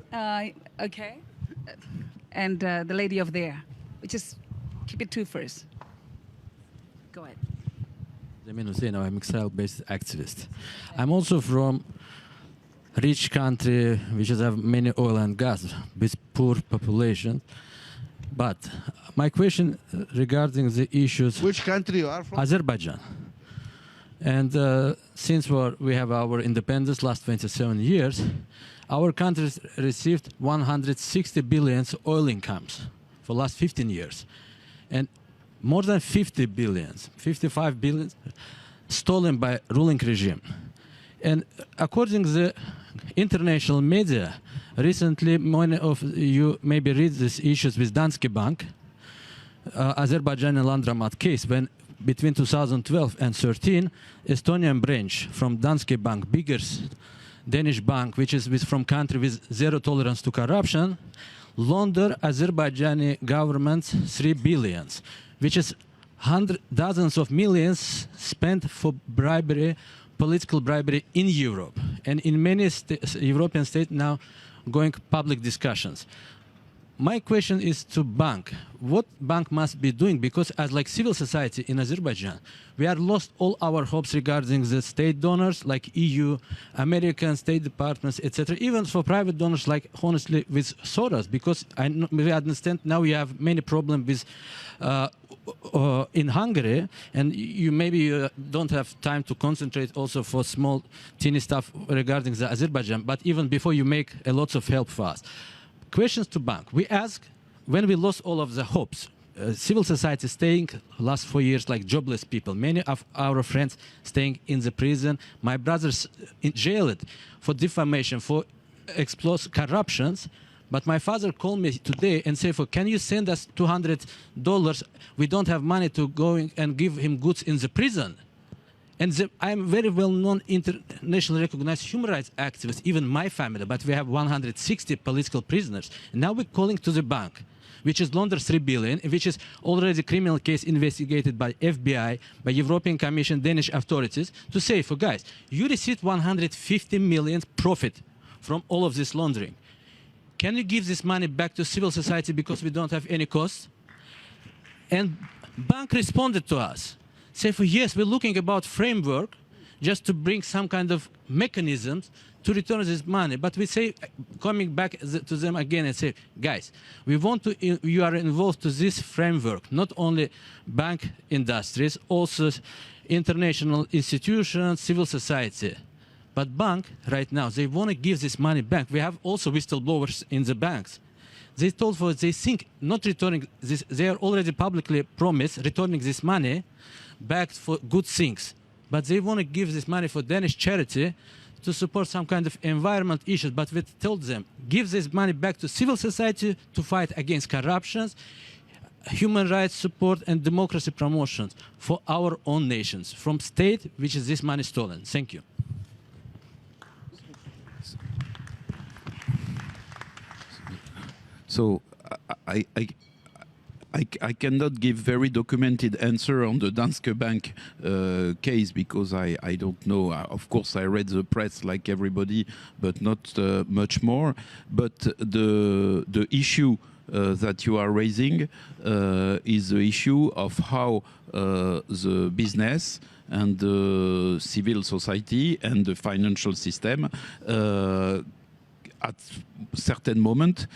Okay. And the lady over there. Just keep it two first. Go ahead. I'm Excel-based activist. I'm also from rich country which has many oil and gas with poor population. But my question regarding the issues... Which country you are from? Azerbaijan. And since we have our independence last 27 years, our country received 160 billion oil incomes for last 15 years. And more than 50 billion, 55 billion stolen by ruling regime. And according to the international media, recently many of you maybe read these issues with Danske Bank, Azerbaijani Landramat case, when between 2012 and 13, Estonian branch from Danske Bank, biggest Danish bank, which is from country with zero tolerance to corruption, laundered Azerbaijani government 3 billion. Which is dozens of millions spent for bribery, political bribery in Europe. And in many European states now going public discussions. My question is to bank. What bank must be doing? Because as like civil society in Azerbaijan, we are lost all our hopes regarding the state donors like EU, American State Departments, etc. Even for private donors like honestly with Soros, because we understand now you have many problems with in Hungary, and you maybe don't have time to concentrate also for small, teeny stuff regarding the Azerbaijan, but even before you make a lot of help for us. Questions to bank. We ask, when we lost all of the hopes, civil society staying last 4 years like jobless people, many of our friends staying in the prison, my brothers in jailed for defamation, for explosive corruptions. But my father called me today and said, can you send us $200? We don't have money to go and give him goods in the prison. And I'm very well-known internationally recognized human rights activist, even my family, but we have 160 political prisoners. And now we're calling to the bank, which is laundered 3 billion, which is already a criminal case investigated by FBI, by European Commission, Danish authorities, to say, guys, you received 150 million profit from all of this laundering. Can you give this money back to civil society because we don't have any costs? And bank responded to us. Say, yes, we're looking about framework just to bring some kind of mechanisms to return this money. But we say, coming back to them again and say, guys, we want to, you are involved to this framework, not only bank industries, also international institutions, civil society. But bank, right now, they want to give this money back. We have also whistleblowers in the banks. They told us they think not returning this, they are already publicly promised returning this money back for good things. But they want to give this money for Danish charity to support some kind of environment issues. But we told them, give this money back to civil society to fight against corruption, human rights support and democracy promotions for our own nations, from state, which is this money stolen. Thank you. So I cannot give very documented answer on the Danske Bank case because I don't know. Of course, I read the press like everybody, but not much more. But the issue that you are raising is the issue of how the business and the civil society and the financial system at certain moment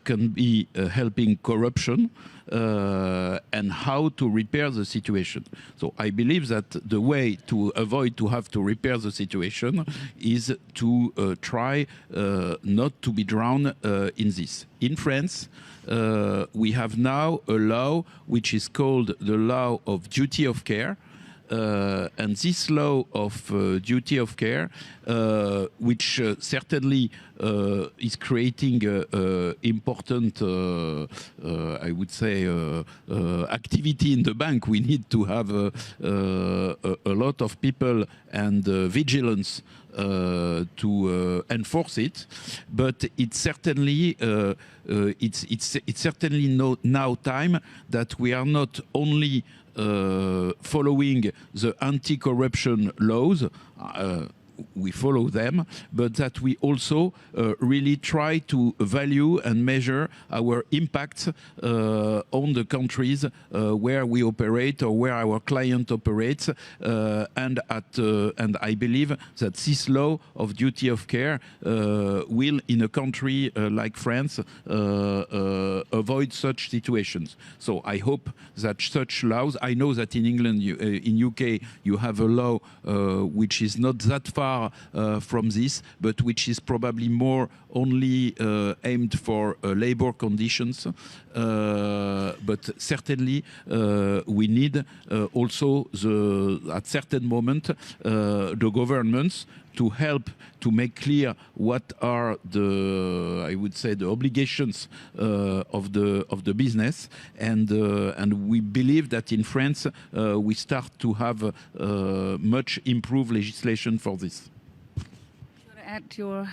can be helping corruption and how to repair the situation. So I believe that the way to avoid to have to repair the situation is to try not to be drowned in this. In France, we have now a law which is called the law of duty of care. And this law of duty of care, which certainly is creating important, I would say, activity in the bank. We need to have a lot of people and vigilance to enforce it, but it's certainly now time that we are not only following the anti-corruption laws, we follow them, but that we also really try to value and measure our impact on the countries where we operate or where our client operates, and I believe that this law of duty of care will, in a country like France, avoid such situations. So I hope that such laws. I know that in England, in UK, you have a law which is not that far from this, but which is probably more only aimed for labor conditions. But certainly we need also at certain moment the governments to help to make clear what are the, I would say, the obligations of the business, and we believe that in France we start to have much improved legislation for this. Do you want to add your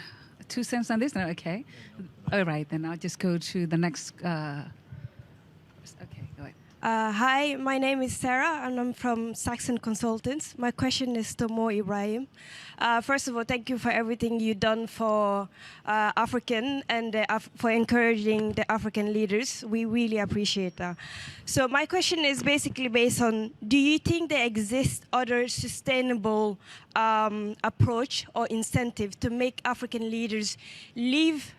2 cents on this? No, okay. All right, then I'll just go to the next. Okay, go ahead. Hi, my name is Sarah, and I'm from Saxon Consultants. My question is to Mo Ibrahim. First of all, thank you for everything you've done for African and for encouraging the African leaders. We really appreciate that. So my question is basically based on, do you think there exists other sustainable approach or incentive to make African leaders leave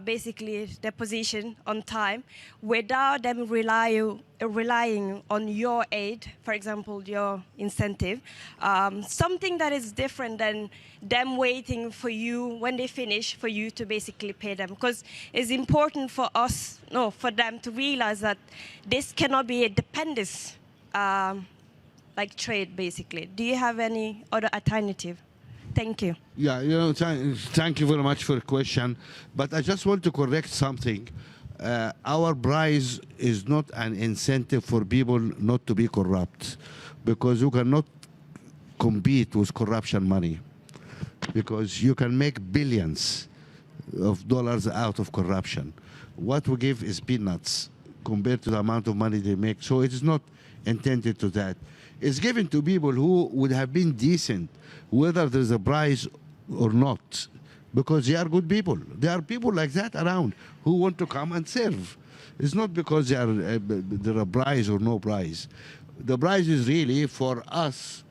basically their position on time without them relying on your aid, for example, your incentive, something that is different than them waiting for you when they finish for you to basically pay them? Because it's important for us, no, for them to realize that this cannot be a dependence like trade, basically. Do you have any other alternative? Thank you. Yeah, you know, thank you very much for the question. But I just want to correct something. Our prize is not an incentive for people not to be corrupt, because you cannot compete with corruption money, because you can make billions of dollars out of corruption. What we give is peanuts compared to the amount of money they make. So it is not intended to that. It's given to people who would have been decent, whether there's a prize or not, because they are good people. There are people like that around who want to come and serve. It's not because there are a prize or no prize. The prize is really for us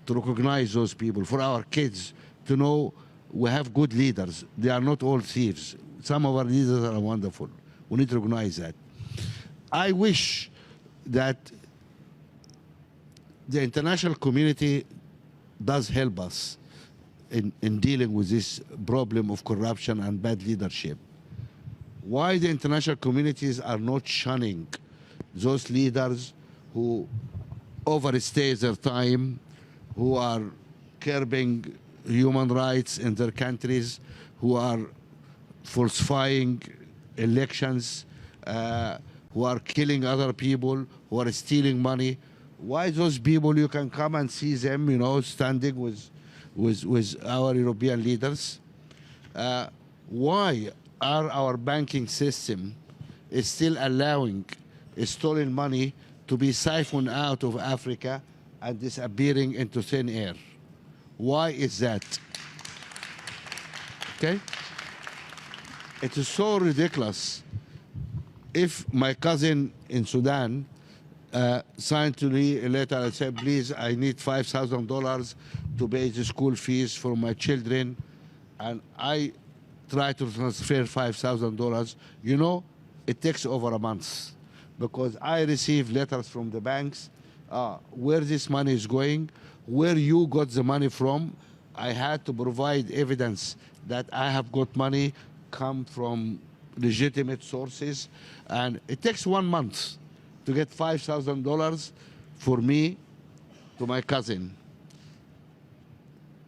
to recognize those people, for our kids to know we have good leaders. They are not all thieves. Some of our leaders are wonderful. We need to recognize that. I wish that the international community does help us in dealing with this problem of corruption and bad leadership. Why the international communities are not shunning those leaders who overstay their time, who are curbing human rights in their countries, who are falsifying elections, who are killing other people, who are stealing money? Why those people, you can come and see them, you know, standing with our European leaders? Why are our banking system is still allowing stolen money to be siphoned out of Africa and disappearing into thin air? Why is that? Okay? It is so ridiculous. If my cousin in Sudan signed to me a letter and said, please, I need $5,000 to pay the school fees for my children. And I try to transfer $5,000. You know, it takes over a month because I receive letters from the banks, where this money is going, where you got the money from. I had to provide evidence that I have got money come from legitimate sources. And it takes 1 month to get $5,000 for me to my cousin.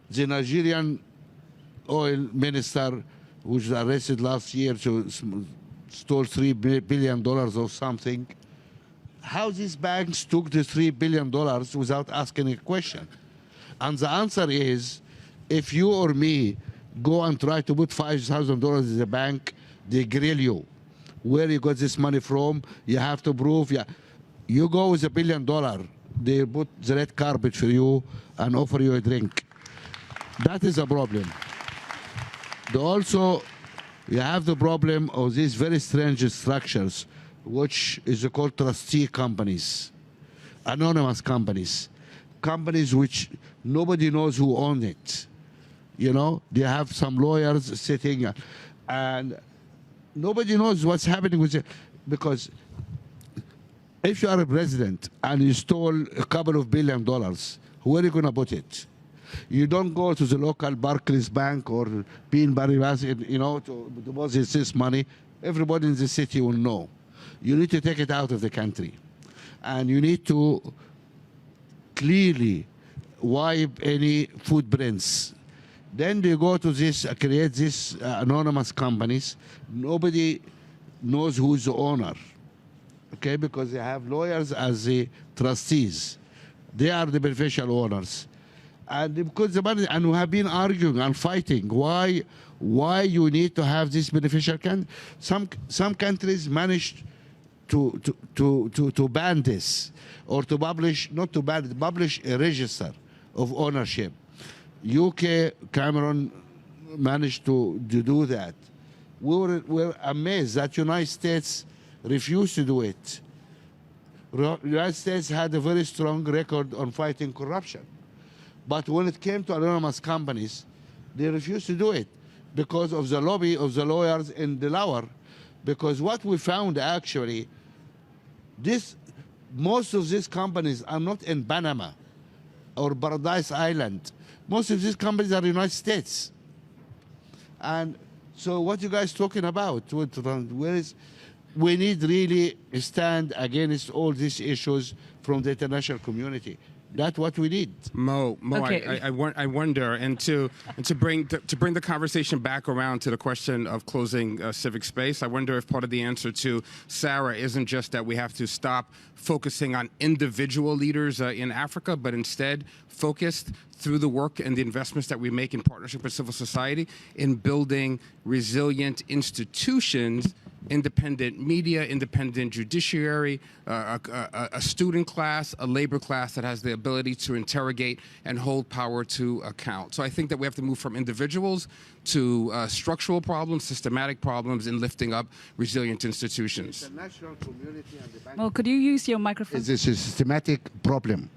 The Nigerian oil minister, who was arrested last year to stole $3 billion or something. How these banks took the $3 billion without asking a question? And the answer is, if you or me go and try to put $5,000 in the bank, they grill you. Where you got this money from? You have to prove. You go with $1 billion, they put the red carpet for you and offer you a drink. That is a problem. Also, you have the problem of these very strange structures, which is called trustee companies, anonymous companies, companies which nobody knows who own it. You know, they have some lawyers sitting, and nobody knows what's happening with it. Because if you are a president and you stole a couple of $1 billion, where are you going to put it? You don't go to the local Barclays Bank or Bean Paribas, you know, to deposit this money. Everybody in the city will know. You need to take it out of the country. And you need to clearly wipe any footprints. Then they go to this, create these anonymous companies. Nobody knows who's the owner, okay? Because they have lawyers as the trustees. They are the beneficial owners. And because the money, and we have been arguing and fighting why you need to have this beneficial can. Some countries managed to ban this, or to publish, not to ban it, publish a register of ownership. UK, Cameroon managed to do that. We're amazed that United States refused to do it. United States had a very strong record on fighting corruption. But when it came to anonymous companies, they refused to do it because of the lobby of the lawyers in Delaware. Because what we found actually, most of these companies are not in Panama or Paradise Island. Most of these companies are in the United States. And so what you guys talking about? We need really a stand against all these issues from the international community. That's what we need. Mo, Okay. I wonder, and to bring the conversation back around to the question of closing civic space, I wonder if part of the answer to Sarah isn't just that we have to stop focusing on individual leaders in Africa, but instead focused through the work and the investments that we make in partnership with civil society in building resilient institutions, independent media, independent judiciary, a student class, a labor class that has the ability to interrogate and hold power to account. So I think that we have to move from individuals to structural problems, systematic problems in lifting up resilient institutions. The national community and the bank Well, could you use your microphone? is a systematic problem.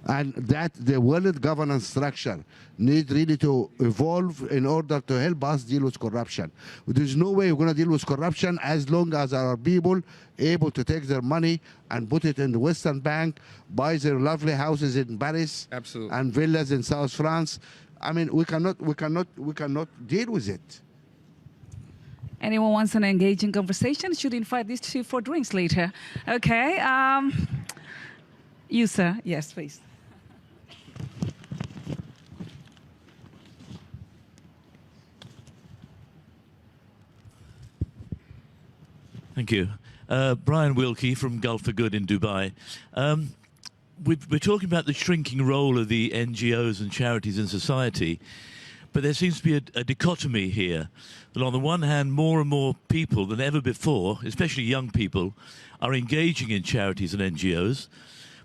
And that the world governance structure needs really to evolve in order to help us deal with corruption. There's no way we're going to deal with corruption as long as our people able to take their money and put it in the Western Bank, buy their lovely houses in Paris, Absolutely. and villas in South France. I mean, we cannot deal with it. Anyone wants an engaging conversation should invite these two for drinks later. Okay. You, sir. Yes, please. Thank you. Brian Wilkie from Gulf for Good in Dubai. We're talking about the shrinking role of the NGOs and charities in society, but there seems to be a dichotomy here. That on the one hand, more and more people than ever before, especially young people, are engaging in charities and NGOs.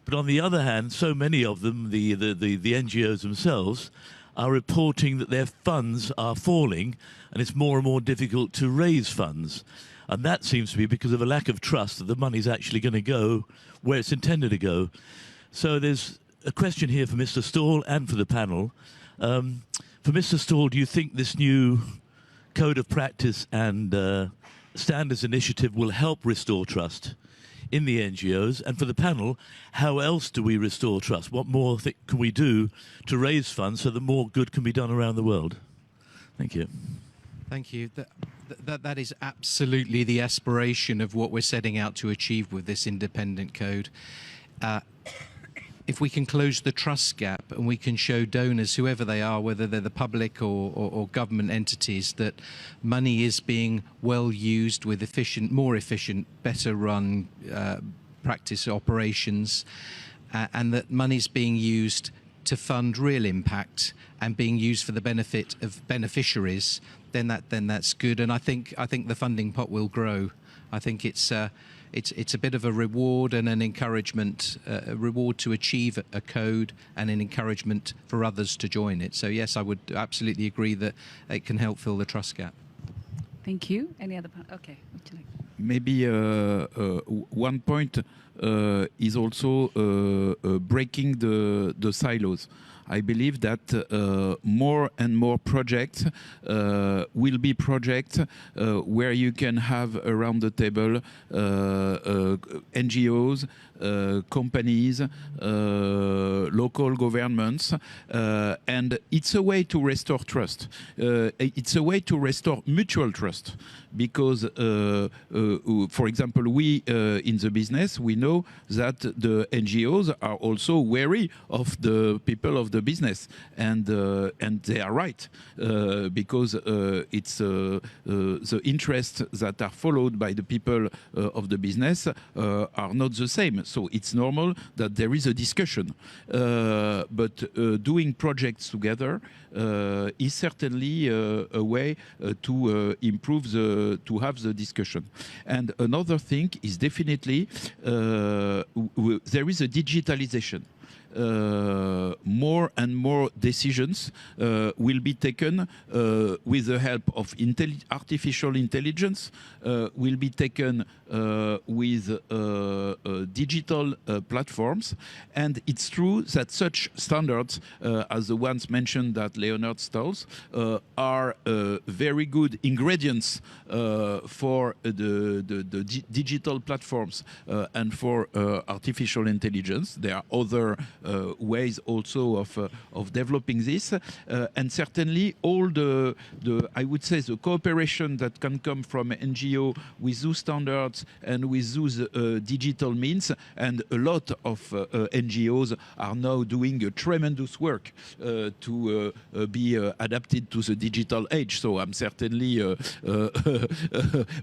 But on the other hand, so many of them, the NGOs themselves, are reporting that their funds are falling and it's more and more difficult to raise funds. And that seems to be because of a lack of trust that the money's actually going to go where it's intended to go. So there's a question here for Mr. Stahl and for the panel. For Mr. Stahl, do you think this new code of practice and standards initiative will help restore trust in the NGOs? And for the panel, how else do we restore trust? What more can we do to raise funds so that more good can be done around the world? Thank you. Thank you. That is absolutely the aspiration of what we're setting out to achieve with this independent code. If we can close the trust gap and we can show donors, whoever they are, whether they're the public or government entities, that money is being well used with more efficient, better run practice operations, and that money's being used to fund real impact and being used for the benefit of beneficiaries, then that's good. And I think the funding pot will grow. I think it's a bit of a reward and an encouragement, a reward to achieve a code and an encouragement for others to join it. So yes, I would absolutely agree that it can help fill the trust gap. Thank you. Any other? Okay. Maybe one point is also breaking the silos. I believe that more and more projects will be projects where you can have around the table NGOs, companies, local governments, and it's a way to restore trust. It's a way to restore mutual trust because, for example, we in the business, we know that the NGOs are also wary of the people of the business, and they are right because it's the interests that are followed by the people of the business are not the same. So it's normal that there is a discussion, but doing projects together is certainly a way to improve to have the discussion. And another thing is definitely there is a digitalization. More and more decisions will be taken with the help of artificial intelligence, will be taken with digital platforms. And it's true that such standards, as the ones mentioned that Leonard Stolz, are very good ingredients for the digital platforms and for artificial intelligence. There are other ways also of developing this, and certainly all the I would say the cooperation that can come from NGO with those standards and with those digital means, and a lot of NGOs are now doing a tremendous work to be adapted to the digital age. So I'm certainly,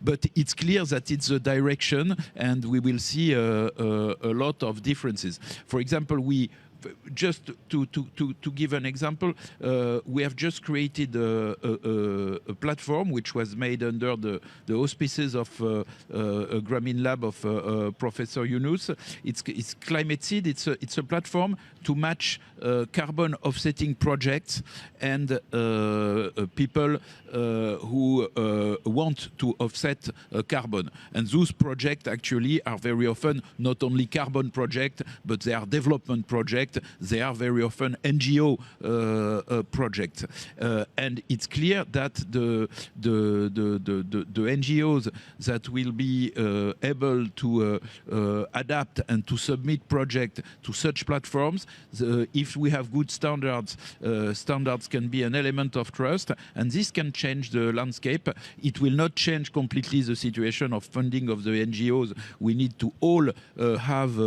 but it's clear that it's a direction, and we will see a lot of differences. For example, just to give an example, we have just created a platform which was made under the auspices of a Grameen Lab of Professor Yunus. It's Climate Seed. It's a platform to match carbon offsetting projects and people who want to offset carbon. And those projects actually are very often not only carbon projects, but they are development projects. They are very often NGO projects. And it's clear that the NGOs that will be able to adapt and to submit projects to such platforms, if we have good standards, standards can be an element of trust, and this can change the landscape. It will not change completely the situation of funding of the NGOs. We need to all have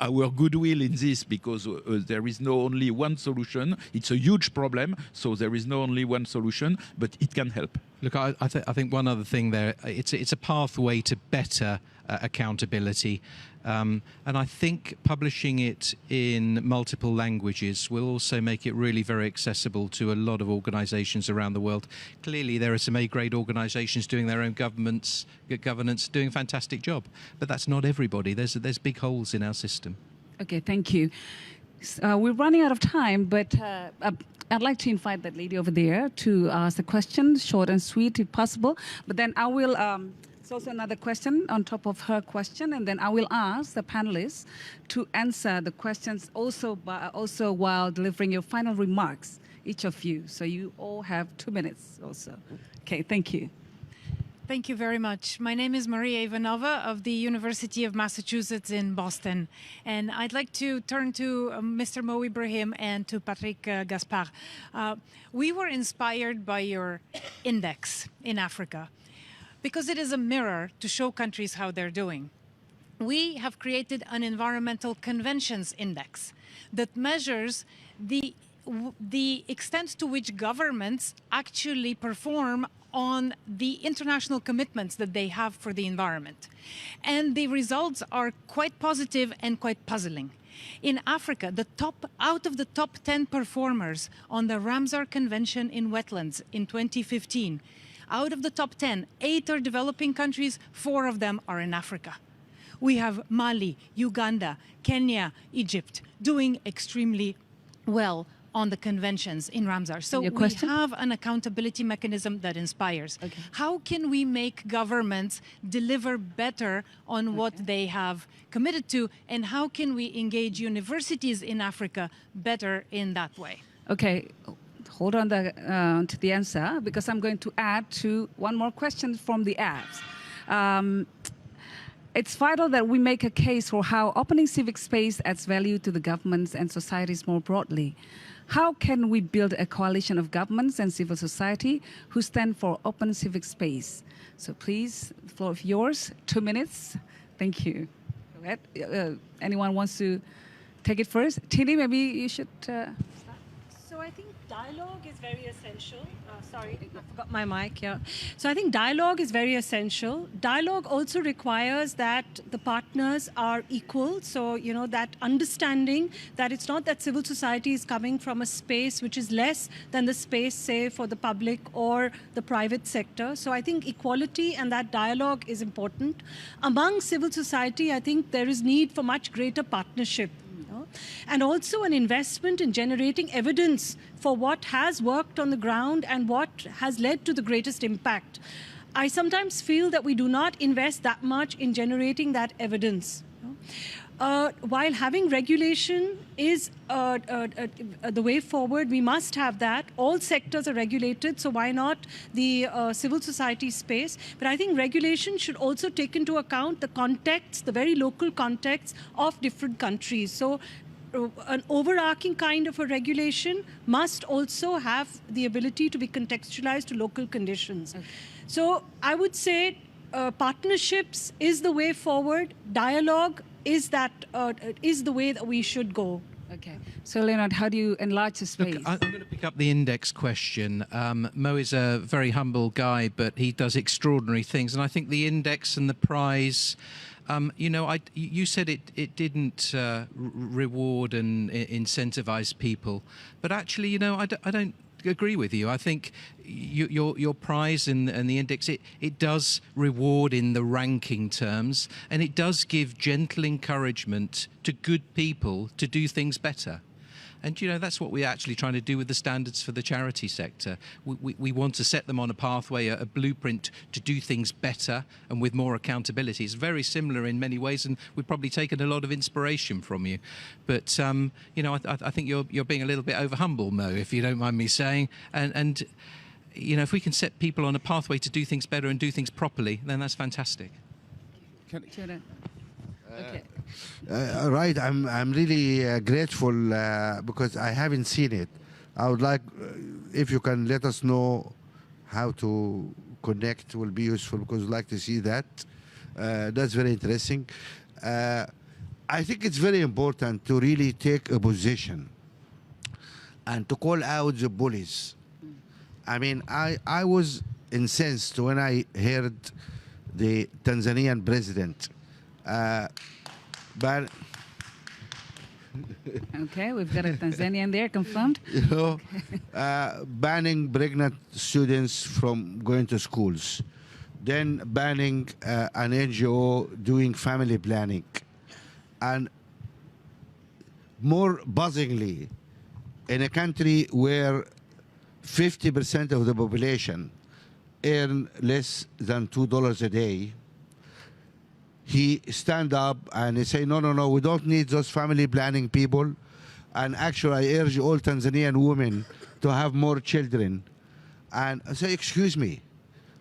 our goodwill in this, because there is no only one solution. It's a huge problem, so there is no only one solution, but it can help. Look, I think one other thing there, it's a pathway to better accountability. And I think publishing it in multiple languages will also make it really very accessible to a lot of organisations around the world. Clearly, there are some A-grade organisations doing their own governance, doing a fantastic job. But that's not everybody. There's big holes in our system. Okay, thank you. We're running out of time, but I'd like to invite that lady over there to ask a question, short and sweet if possible. But then I will There's also another question on top of her question, and then I will ask the panelists to answer the questions also while delivering your final remarks, each of you. So you all have 2 minutes also. Okay, thank you. Thank you very much. My name is Maria Ivanova of the University of Massachusetts in Boston. And I'd like to turn to Mr. Mo Ibrahim and to Patrick Gaspard. We were inspired by your index in Africa because it is a mirror to show countries how they're doing. We have created an environmental conventions index that measures the extent to which governments actually perform on the international commitments that they have for the environment. And the results are quite positive and quite puzzling. In Africa, out of the top 10 performers on the Ramsar Convention in Wetlands in 2015, out of the top 10, 8 are developing countries, 4 of them are in Africa. We have Mali, Uganda, Kenya, Egypt doing extremely well on the conventions in Ramsar. So we have an accountability mechanism that inspires. Okay. How can we make governments deliver better on what they have committed to, and how can we engage universities in Africa better in that way? Okay, hold on to the answer, because I'm going to add to one more question from the ads. It's vital that we make a case for how opening civic space adds value to the governments and societies more broadly. How can we build a coalition of governments and civil society who stand for open civic space? So please, the floor is yours, 2 minutes. Thank you. Go ahead. Anyone wants to take it first? Tini, maybe you should start. So I think dialogue is very essential. Sorry, I forgot my mic here. So I think dialogue is very essential. Dialogue also requires that the partners are equal. So, you know, that understanding that it's not that civil society is coming from a space which is less than the space, say, for the public or the private sector. So I think equality and that dialogue is important. Among civil society, I think there is need for much greater partnership. And also an investment in generating evidence for what has worked on the ground and what has led to the greatest impact. I sometimes feel that we do not invest that much in generating that evidence. While having regulation is the way forward, we must have that. All sectors are regulated, so why not the civil society space? But I think regulation should also take into account the context, the very local context of different countries. So an overarching kind of a regulation must also have the ability to be contextualized to local conditions. Okay. So I would say partnerships is the way forward. Dialogue is the way that we should go. Okay. So, Leonard, how do you enlarge the space? Look, I'm going to pick up the index question. Mo is a very humble guy, but he does extraordinary things. And I think the index and the prize, you know, you said it didn't reward and incentivize people. But actually, you know, I don't agree with you. I think your prize and the index, it does reward in the ranking terms, and it does give gentle encouragement to good people to do things better. And, you know, that's what we're actually trying to do with the standards for the charity sector. We want to set them on a pathway, a blueprint to do things better and with more accountability. It's very similar in many ways, and we've probably taken a lot of inspiration from you. But, you know, I think you're being a little bit over-humble, Mo, if you don't mind me saying. And, you know, if we can set people on a pathway to do things better and do things properly, then that's fantastic. Okay. Right, I'm really grateful because I haven't seen it. I would like, if you can let us know how to connect, will be useful, because we'd like to see that. That's very interesting. I think it's very important to really take a position and to call out the bullies. I mean, I was incensed when I heard the Tanzanian president but okay, we've got a Tanzanian there, confirmed. You know, banning pregnant students from going to schools, then banning an NGO doing family planning, and more buzzingly, in a country where 50% of the population earn less than $2 a day, he stand up and he say, no, no, no, we don't need those family planning people. And actually, I urge all Tanzanian women to have more children. And I say, excuse me,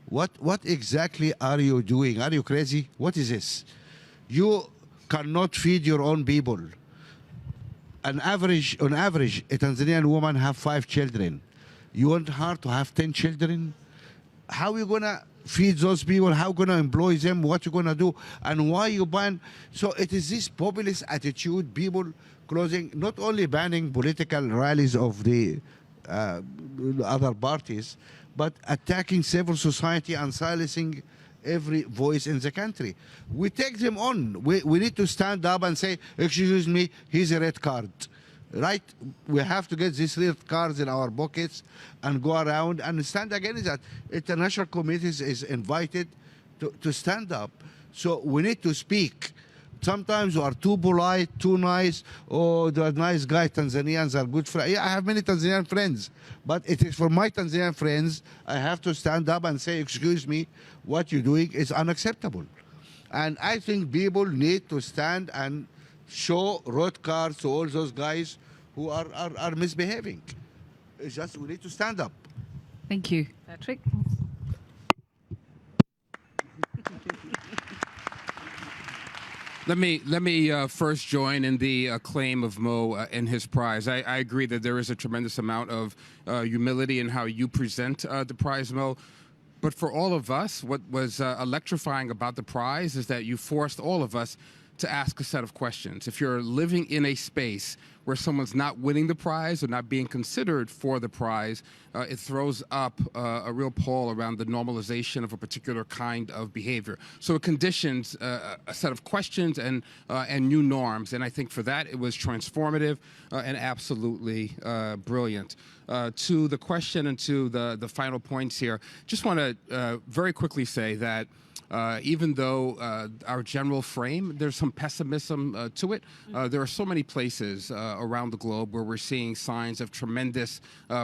what exactly are you doing? Are you crazy? What is this? You cannot feed your own people. On average, a Tanzanian woman have 5 children. You want her to have 10 children? How are you gonna feed those people? How gonna employ them? What you gonna do? And why you ban? So it is this populist attitude, people closing, not only banning political rallies of the other parties, but attacking civil society and silencing every voice in the country. We take them on. We need to stand up and say, excuse me, here's a red card. Right? We have to get these red cards in our pockets and go around and stand against that. International committees is invited to stand up. So we need to speak. Sometimes we are too polite, too nice. Oh, the nice guy, Tanzanians are good friends. Yeah, I have many Tanzanian friends. But it is for my Tanzanian friends, I have to stand up and say, excuse me, what you're doing is unacceptable. And I think people need to stand and show red cards to all those guys who are misbehaving. It's just we need to stand up. Thank you. Patrick? Let me first join in the acclaim of Mo and his prize. I agree that there is a tremendous amount of humility in how you present the prize, Mo. But for all of us, what was electrifying about the prize is that you forced all of us to ask a set of questions. If you're living in a space where someone's not winning the prize or not being considered for the prize, it throws up a real pall around the normalization of a particular kind of behavior. So it conditions a set of questions and new norms. And I think for that, it was transformative and absolutely brilliant. To the question and to the final points here, just want to very quickly say that even though our general frame, there's some pessimism to it, there are so many places around the globe where we're seeing signs of tremendous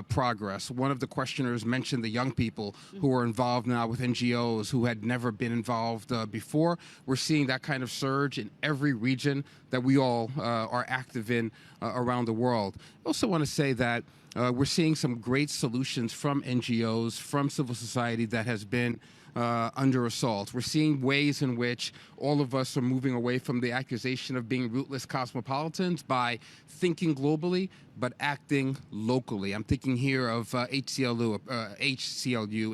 progress. One of the questioners mentioned the young people who are involved now with NGOs who had never been involved before. We're seeing that kind of surge in every region that we all are active in around the world. I also want to say that we're seeing some great solutions from NGOs, from civil society that has been under assault. We're seeing ways in which all of us are moving away from the accusation of being rootless cosmopolitans by thinking globally but acting locally. I'm thinking here of HCLU,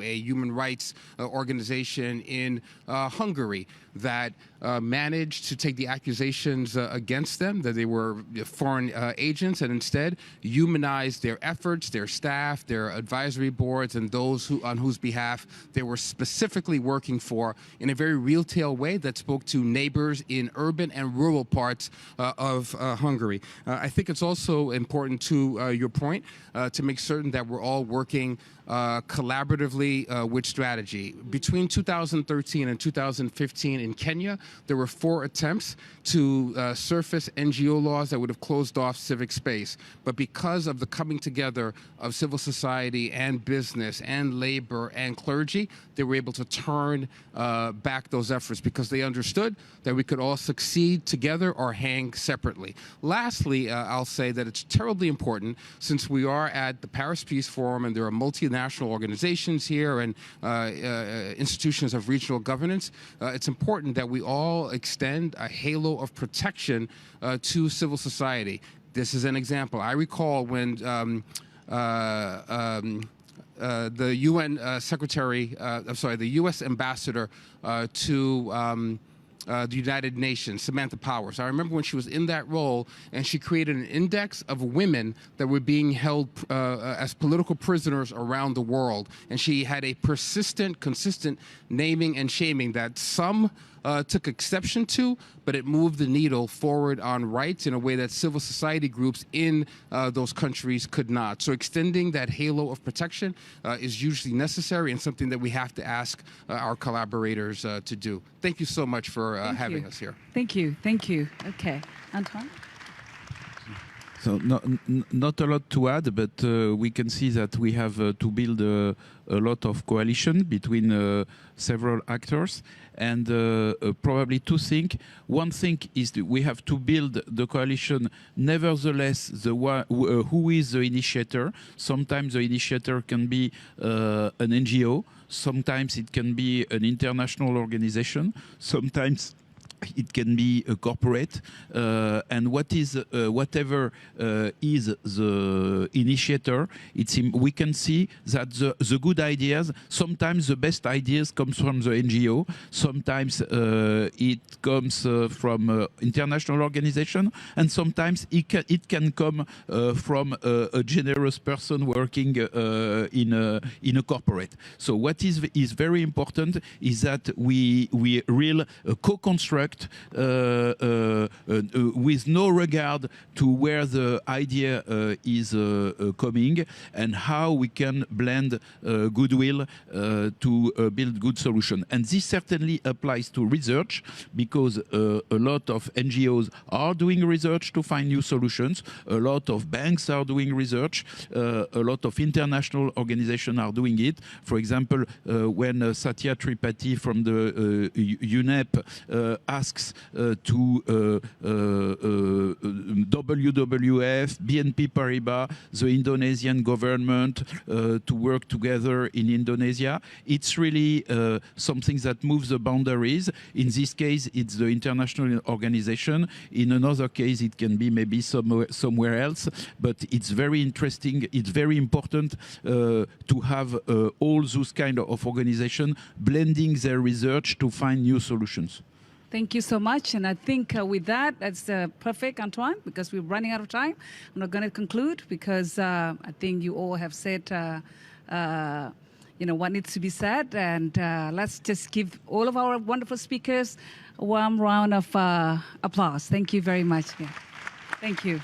a human rights organization in Hungary that managed to take the accusations against them that they were foreign agents and instead humanized their efforts, their staff, their advisory boards, and those on whose behalf they were specifically working for in a very real-tail way that spoke to neighbors in urban and rural parts of Hungary. I think it's also important to your point to make certain that we're all working collaboratively with strategy. Between 2013 and 2015 in Kenya, there were 4 attempts to surface NGO laws that would have closed off civic space. But because of the coming together of civil society and business and labor and clergy, they were able to turn back those efforts because they understood that we could all succeed together or hang separately. Lastly, I'll say that it's terribly important, since we are at the Paris Peace Forum and there are multinational organizations here and institutions of regional governance, it's important that we all extend a halo of protection to civil society. This is an example. I recall when the UN the U.S. ambassador to the United Nations, Samantha Powers. I remember when she was in that role and she created an index of women that were being held as political prisoners around the world. And she had a persistent, consistent naming and shaming that some took exception to, but it moved the needle forward on rights in a way that civil society groups in those countries could not. So extending that halo of protection is hugely necessary and something that we have to ask our collaborators to do. Thank you so much for having us here. Thank you. Thank you. Okay. Antoine? So not a lot to add, but we can see that we have to build a lot of coalition between several actors, and probably two things. One thing is that we have to build the coalition. Nevertheless, who is the initiator? Sometimes the initiator can be an NGO. Sometimes it can be an international organization. Sometimes it can be a corporate, and whatever is the initiator, we can see that the good ideas, sometimes the best ideas comes from the NGO, sometimes it comes from international organization, and sometimes it can come from a generous person working in a corporate. So what is very important is that we really co-construct with no regard to where the idea is coming, and how we can blend goodwill to build good solution. And this certainly applies to research, because a lot of NGOs are doing research to find new solutions. A lot of banks are doing research. A lot of international organizations are doing it. For example, when Satya Tripathi from the UNEP asks to WWF, BNP Paribas, the Indonesian government to work together in Indonesia. It's really something that moves the boundaries. In this case, it's the international organization. In another case, it can be maybe somewhere else. But it's very interesting. It's very important to have all those kind of organizations blending their research to find new solutions. Thank you so much. And I think with that, that's perfect, Antoine, because we're running out of time. I'm not going to conclude because I think you all have said what needs to be said. And let's just give all of our wonderful speakers a warm round of applause. Thank you very much. Yeah. Thank you.